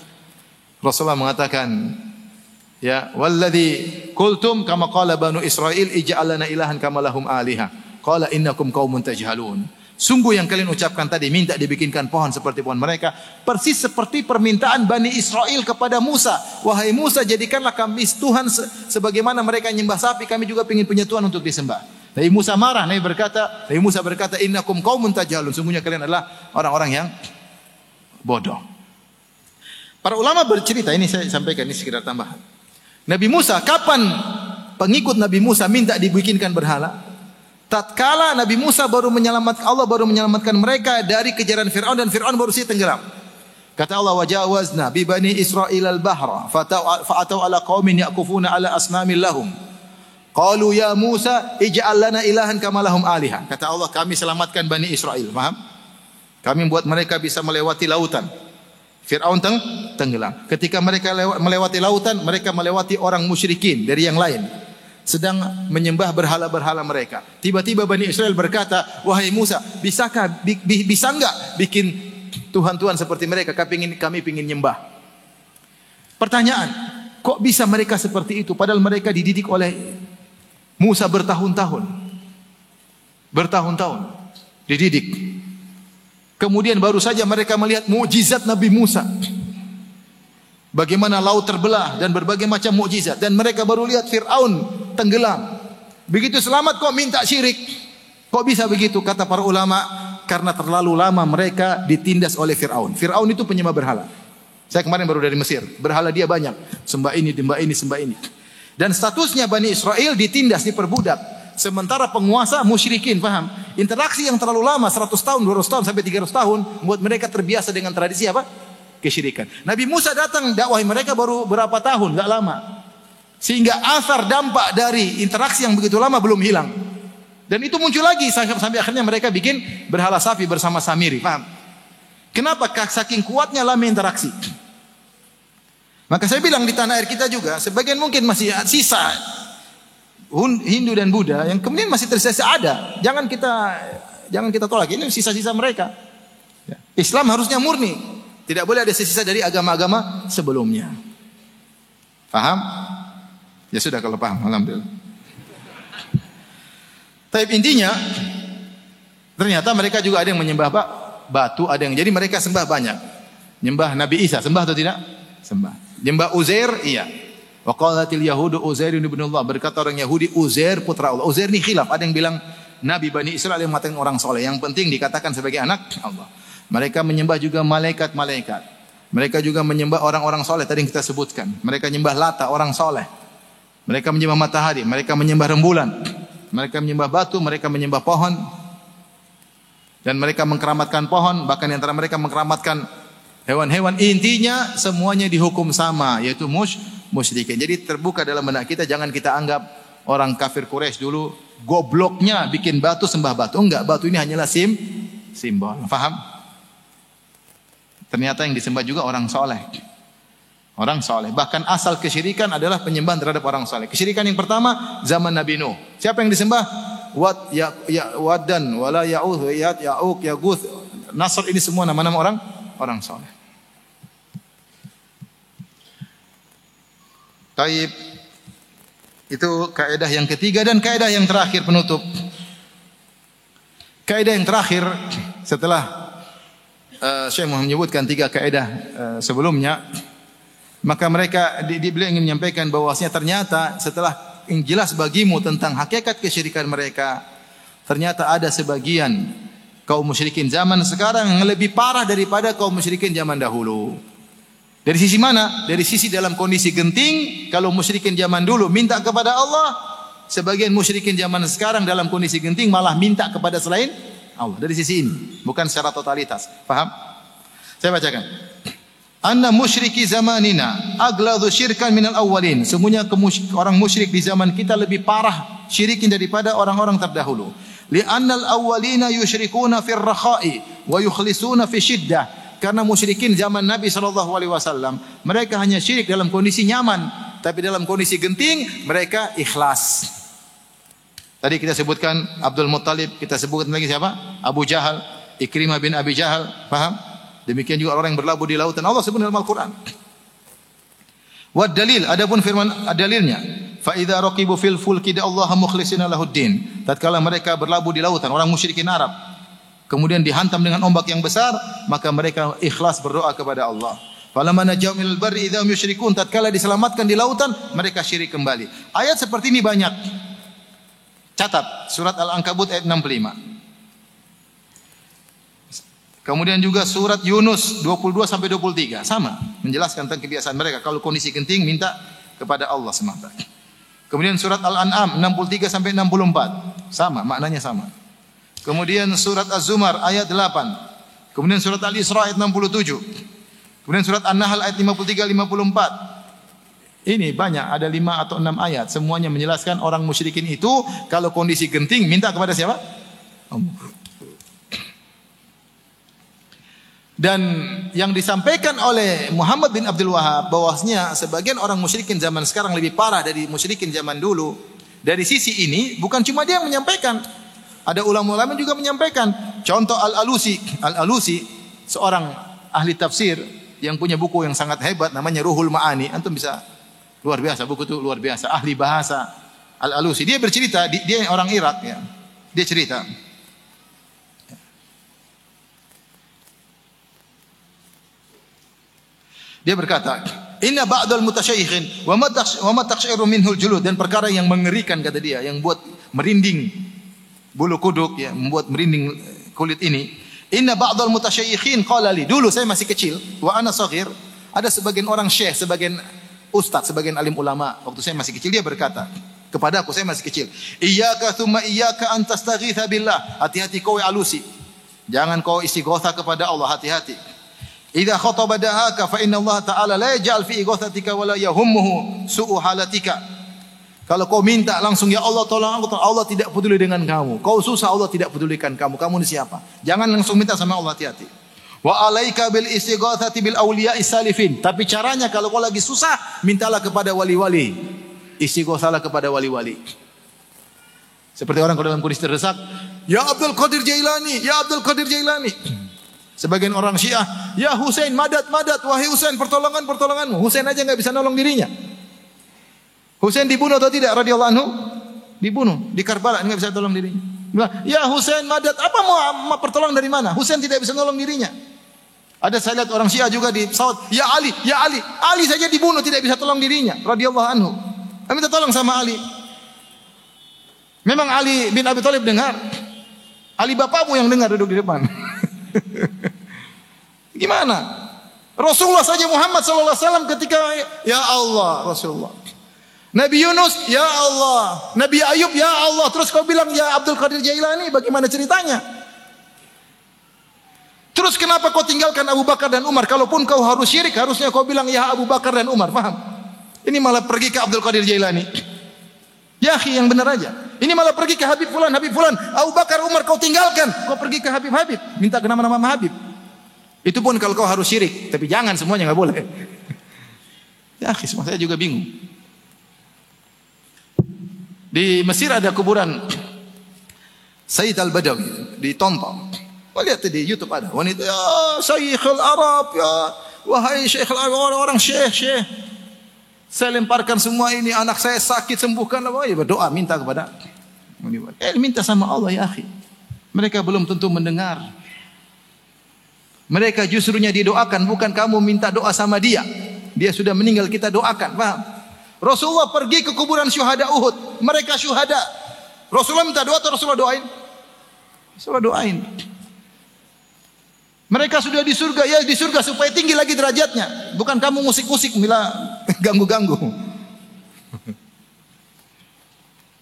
Rasulullah mengatakan, ya walladzi qultum kama qala banu Israil ij'al lana ilahan kama lahum aliha. Qala innakum qaumun tajhalun. Sungguh yang kalian ucapkan tadi, minta dibikinkan pohon seperti pohon mereka, persis seperti permintaan Bani Israel kepada Musa. Wahai Musa, jadikanlah kami Tuhan sebagaimana mereka nyembah sapi, kami juga ingin punya Tuhan untuk disembah. Nabi Musa marah, Nabi Musa berkata, innakum qaumun tajhalun. Sungguhnya kalian adalah orang-orang yang bodoh. Para ulama bercerita, ini saya sampaikan, ini sekedar tambahan. Nabi Musa, kapan pengikut Nabi Musa minta dibikinkan berhala? Tatkala Nabi Musa Allah baru menyelamatkan mereka dari kejaran Fir'aun, dan Fir'aun baru saja tenggelam. Kata Allah, wajawazna bi bani Israil al-bahra fa'atau ala qaumin yaqufuna ala asnamin lahum. Qalu ya Musa ij'al lana ilahan kama lahum aliha. Kata Allah, kami selamatkan Bani Israel, paham? Kami buat mereka bisa melewati lautan. Fir'aun tenggelam. Ketika mereka melewati lautan, mereka melewati orang musyrikin dari yang lain, sedang menyembah berhala-berhala mereka. Tiba-tiba Bani Israel berkata, wahai Musa, bisa enggak bikin Tuhan-Tuhan seperti mereka? Kami ingin nyembah. Pertanyaan, kok bisa mereka seperti itu? Padahal mereka dididik oleh Musa bertahun-tahun dididik. Kemudian baru saja mereka melihat mukjizat Nabi Musa. Bagaimana laut terbelah dan berbagai macam mukjizat, dan mereka baru lihat Fir'aun tenggelam. Begitu selamat kok minta syirik. Kok bisa begitu? Kata para ulama, karena terlalu lama mereka ditindas oleh Fir'aun. Fir'aun itu penyembah berhala. Saya kemarin baru dari Mesir. Berhala dia banyak. Sembah ini, sembah ini. Dan statusnya Bani Israel ditindas, diperbudak. Sementara penguasa musyrikin, paham? Interaksi yang terlalu lama, 100 tahun, 200 tahun, sampai 300 tahun, membuat mereka terbiasa dengan tradisi apa? Kesyirikan. Nabi Musa datang dakwahi mereka baru berapa tahun, enggak lama. Sehingga asar dampak dari interaksi yang begitu lama belum hilang. Dan itu muncul lagi sampai akhirnya mereka bikin berhala sapi bersama Samiri, paham? Kenapa? Saking kuatnya lama interaksi. Maka saya bilang di tanah air kita juga sebagian mungkin masih sisa Hindu dan Buddha yang kemudian masih tersisa ada. Jangan kita tolak. Ini sisa-sisa mereka. Islam harusnya murni. Tidak boleh ada sisa dari agama-agama sebelumnya. Paham? Ya sudah kalau paham, alhamdulillah. Tapi intinya, ternyata mereka juga ada yang menyembah batu, ada yang jadi mereka sembah banyak. Nyembah Nabi Isa, sembah atau tidak? Sembah. Nyembah Uzair, iya. Wa qalatil yahudu Uzair ibnullah. Berkata orang Yahudi, Uzair putra Allah. Uzair ini khilaf. Ada yang bilang Nabi Bani Israel yang mengatakan orang soleh. Yang penting dikatakan sebagai anak Allah. Mereka menyembah juga malaikat-malaikat. Mereka juga menyembah orang-orang soleh tadi yang kita sebutkan. Mereka menyembah Lata, orang soleh. Mereka menyembah matahari, mereka menyembah rembulan. Mereka menyembah batu, mereka menyembah pohon. Dan mereka mengkeramatkan pohon, bahkan di antara mereka mengkeramatkan hewan-hewan. Intinya semuanya dihukum sama, yaitu musyrikin. Jadi terbuka dalam benak kita, jangan kita anggap orang kafir Quraisy dulu gobloknya bikin batu sembah batu. Enggak, batu ini hanyalah simbol. Faham? Ternyata yang disembah juga orang soleh. Orang soleh. Bahkan asal kesyirikan adalah penyembahan terhadap orang soleh. Kesyirikan yang pertama zaman Nabi Nuh. Siapa yang disembah? Waddan, wala Ya'uth, Ya'uq, Yaguth, Nasr, ini semua nama-nama orang soleh. Taib. Itu kaidah yang ketiga dan kaidah yang terakhir penutup. Kaidah yang terakhir setelah Syekh menyebutkan 3 kaidah sebelumnya, maka mereka beliau ingin menyampaikan bahwasanya ternyata setelah yang jelas bagimu tentang hakikat kesyirikan mereka, ternyata ada sebagian kaum musyrikin zaman sekarang yang lebih parah daripada kaum musyrikin zaman dahulu. Dari sisi mana? Dari sisi dalam kondisi genting, kalau musyrikin zaman dulu minta kepada Allah, sebagian musyrikin zaman sekarang dalam kondisi genting malah minta kepada selain Allah. Dari sisi ini, bukan secara totalitas. Paham? Saya bacakan. Anna musyriki zamanina agladhu syirkan minal awwalin. Semuanya orang musyrik di zaman kita lebih parah syirikin daripada orang-orang terdahulu. Li'annal awwalina yusyrikuna fir rakha'i wa yukhlisuna fi syiddah. Karena musyrikin zaman Nabi SAW, mereka hanya syirik dalam kondisi nyaman, tapi dalam kondisi genting mereka ikhlas. Tadi kita sebutkan Abdul Muttalib, kita sebutkan lagi siapa? Abu Jahal, Ikrimah bin Abi Jahal, paham? Demikian juga orang yang berlabuh di lautan. Allah sebut dalam Al-Quran. Wad dalil, adapun firman dalilnya, fa idza raqibu fil fulki da'allaha mukhlisina lahuddin. Tatkala mereka berlabuh di lautan, orang musyrikin Arab, kemudian dihantam dengan ombak yang besar, maka mereka ikhlas berdoa kepada Allah. Falamma najau minal barri idza hum yusyrikun. Tatkala diselamatkan di lautan, mereka syirik kembali. Ayat seperti ini banyak. Catat surat Al-Ankabut ayat 65. Kemudian juga surat Yunus 22 sampai 23 sama, menjelaskan tentang kebiasaan mereka kalau kondisi genting minta kepada Allah semata. Kemudian surat Al-An'am 63 sampai 64 sama, maknanya sama. Kemudian surat Az-Zumar ayat 8. Kemudian surat Al-Isra ayat 67. Kemudian surat An-Nahl ayat 53 54. Ini banyak, ada 5 atau 6 ayat, semuanya menjelaskan orang musyrikin itu kalau kondisi genting minta kepada siapa? Allah. Dan yang disampaikan oleh Muhammad bin Abdul Wahab bahwasanya sebagian orang musyrikin zaman sekarang lebih parah dari musyrikin zaman dulu. Dari sisi ini bukan cuma dia yang menyampaikan. Ada ulama-ulama juga menyampaikan. Contoh Al-Alusi seorang ahli tafsir yang punya buku yang sangat hebat namanya Ruhul Ma'ani. Antum bisa, luar biasa, buku itu luar biasa, ahli bahasa. Al-Alusi dia bercerita, dia orang Irak ya. Dia cerita. Dia berkata, "Inna ba'dal mutasyayikhin wa ma taqshiru minhul julud." Dan perkara yang mengerikan kata dia, yang buat merinding bulu kuduk ya, membuat merinding kulit ini. Inna ba'dal mutasyayikhin qala li, dulu saya masih kecil, wa ana shaghir, ada sebagian orang syekh, sebagian ustaz, sebagian alim ulama, waktu saya masih kecil dia berkata kepada aku, saya masih kecil, "Iyyaka tsumma iyyaka an tastaghitha billah." Hati-hati kau Alusi. Jangan kau istighatsah kepada Allah, hati-hati. Idza khataba da'aka fa inna Allah ta'ala la yaj'al fi ighathatika wa la yahummuhu su'u halatika. Kalau kau minta langsung, ya Allah tolong aku, Allah tidak peduli dengan kamu. Kau susah, Allah tidak pedulikan kamu. Kamu ini siapa? Jangan langsung minta sama Allah, hati-hati. Wa alaika bil istighatsati bil awliya'is salifin. Tapi caranya kalau kau lagi susah, mintalah kepada wali-wali. Istighatsalah kepada wali-wali. Seperti orang kalau dalam kondisi terdesak, ya Abdul Qadir Jailani, ya Abdul Qadir Jailani. Sebagian orang Syiah, ya Husain, madad, madad, wahai Husain, pertolongan, pertolonganmu. Husain aja enggak bisa nolong dirinya. Husain dibunuh atau tidak radhiyallahu anhu? Dibunuh di Karbala, enggak bisa tolong dirinya. Bilang, ya Husain, madad, apa mau pertolongan dari mana? Husain tidak bisa nolong dirinya. Ada saya lihat orang Syiah juga di pesawat, ya Ali, ya Ali. Ali saja dibunuh tidak bisa tolong dirinya radhiyallahu anhu. Minta tolong sama Ali. Memang Ali bin Abi Thalib dengar. Ali bapakmu yang dengar duduk di depan. Gimana? Rasulullah saja Muhammad SAW ketika ya Allah Rasulullah. Nabi Yunus ya Allah. Nabi Ayub ya Allah. Terus kau bilang ya Abdul Qadir Jailani, bagaimana ceritanya? Terus kenapa kau tinggalkan Abu Bakar dan Umar? Kalaupun kau harus syirik, harusnya kau bilang ya Abu Bakar dan Umar. Paham? Ini malah pergi ke Abdul Qadir Jailani. Ya akhi, yang benar aja. Ini malah pergi ke Habib Fulan, Habib Fulan. Abu Bakar, Umar kau tinggalkan. Kau pergi ke Habib-Habib. Minta ke nama-nama Habib. Itu pun kalau kau harus syirik. Tapi jangan, semuanya enggak boleh. Ya akhi, semua saya juga bingung. Di Mesir ada kuburan Sayyid Al-Badawi di Tonton. Kau lihat di YouTube ada. Wanita, ya Syekhul Arab, ya wahai Syekhul Arab, orang syekh. Saya lemparkan semua ini, anak saya sakit, sembuhkanlah. Ya, berdoa, minta kepada. Minta sama Allah ya akhi. Mereka belum tentu mendengar. Mereka justrunya didoakan, bukan kamu minta doa sama dia. Dia sudah meninggal, kita doakan, paham? Rasulullah pergi ke kuburan syuhada Uhud. Mereka syuhada. Rasulullah minta doa atau Rasulullah doain? Rasulullah doain. Mereka sudah di surga, ya di surga supaya tinggi lagi derajatnya. Bukan kamu musik-musik, mila ganggu-ganggu.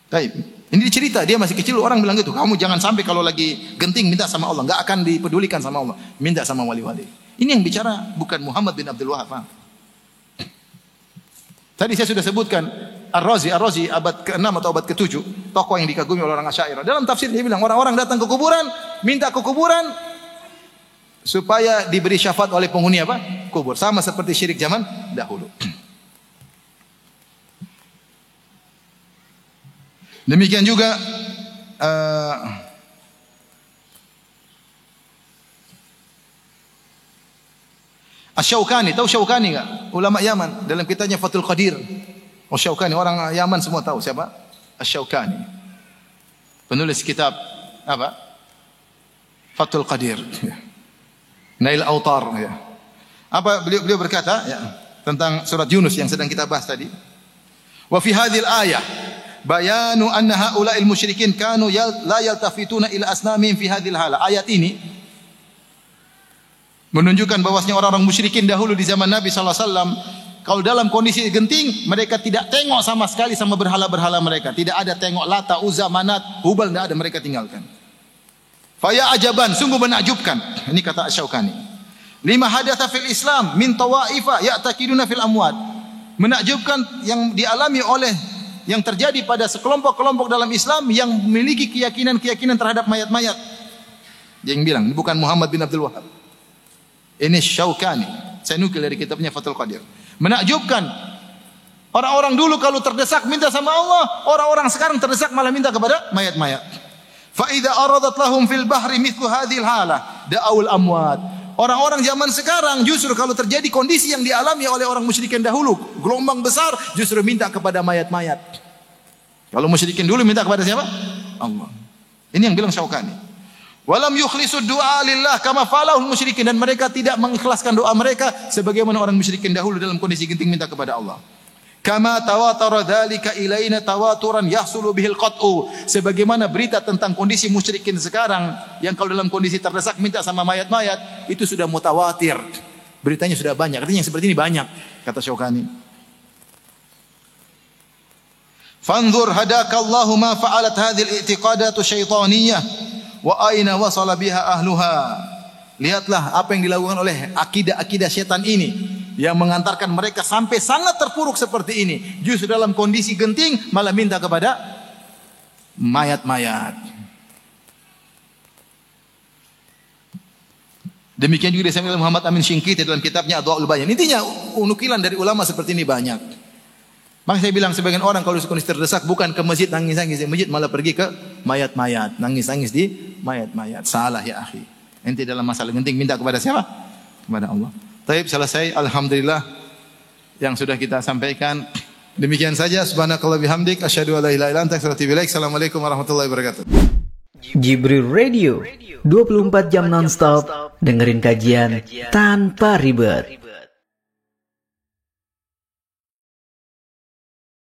Baik. Ini cerita, dia masih kecil, orang bilang gitu. Kamu jangan sampai kalau lagi genting minta sama Allah. Enggak akan dipedulikan sama Allah. Minta sama wali-wali. Ini yang bicara bukan Muhammad bin Abdul Wahab. Tadi saya sudah sebutkan Ar-Razi abad ke-6 atau abad ke-7, tokoh yang dikagumi oleh orang Asy'ariyah. Dalam tafsir dia bilang orang-orang datang ke kuburan, minta ke kuburan supaya diberi syafaat oleh penghuni apa? Kubur. Sama seperti syirik zaman dahulu. Demikian juga Asy-Syaukani, tahu Syaukani enggak? Ulama Yaman dalam kitabnya Fathul Qadir. Syaukani, orang Yaman semua tahu siapa? Asy-Syaukani. Penulis kitab apa? Fathul Qadir. Nail Autar ya. Apa beliau berkata ya, tentang surat Yunus yang sedang kita bahas tadi. Wa fi hadhil ayah bayanu anna haula'il musyrikin kanu la yaltafituna ila asnamihim fi hadhil hala. Ayat ini menunjukkan bahwasanya orang-orang musyrikin dahulu di zaman Nabi sallallahu alaihi wasallam kalau dalam kondisi genting mereka tidak tengok sama sekali sama berhala-berhala mereka. Tidak ada tengok Lata, Uzza, Manat, Hubal, tidak ada, mereka tinggalkan. Faya ajaban, sungguh menakjubkan. Ini kata Asy-Syaukani. Lima hadatsa fil Islam min tawaifa ya'taqiduna fil amwat. Menakjubkan yang dialami oleh yang terjadi pada sekelompok-kelompok dalam Islam yang memiliki keyakinan-keyakinan terhadap mayat-mayat. Dia yang bilang, ini bukan Muhammad bin Abdul Wahab. Ini Syaukani. Saya nukil dari kitabnya Fathul Qadir. Menakjubkan. Orang-orang dulu kalau terdesak minta sama Allah, orang-orang sekarang terdesak malah minta kepada mayat-mayat. Fa idza aradat lahum fil bahri mithlu hadhil halah da'aul amwat. Orang-orang zaman sekarang justru kalau terjadi kondisi yang dialami oleh orang musyrikin dahulu, gelombang besar, justru minta kepada mayat-mayat. Kalau musyrikin dulu minta kepada siapa? Allah. Ini yang bilang Syaukani. Walam yukhlisud du'a lillah kama falahul musyrikin, dan mereka tidak mengikhlaskan doa mereka sebagaimana orang musyrikin dahulu dalam kondisi genting minta kepada Allah. Kama tawatara dzalika ilaina tawaturan yahsulu bihil qat'u, sebagaimana berita tentang kondisi musyrikin sekarang yang kalau dalam kondisi terdesak minta sama mayat-mayat itu sudah mutawatir. Beritanya sudah banyak. Artinya yang seperti ini banyak, kata Syaukani. Fanzur hadakallahu ma fa'alat hadhil i'tiqadatu syaitaniyah wa aina wasala biha ahluha. Lihatlah apa yang dilakukan oleh akidah-akidah setan ini yang mengantarkan mereka sampai sangat terpuruk seperti ini. Justru dalam kondisi genting malah minta kepada mayat-mayat. Demikian juga disampaikan Muhammad Amin Syinqiti dalam kitabnya Adwaul Bayan. Intinya nukilan dari ulama seperti ini banyak. Maka saya bilang sebagian orang kalau kondisi terdesak bukan ke masjid nangis-nangis di masjid, malah pergi ke mayat-mayat, nangis-nangis di mayat-mayat. Salah ya akhi. Ente dalam masalah genting minta kepada siapa? Kepada Allah. Taib, selesai, alhamdulillah yang sudah kita sampaikan. Demikian saja. Subhanakallah bihamdik asyhadu an la ilaha illa anta astaghfiruka wa atubu ilaik. Assalamualaikum warahmatullahi wabarakatuh. Jibril Radio 24 jam nonstop, dengerin kajian tanpa ribet.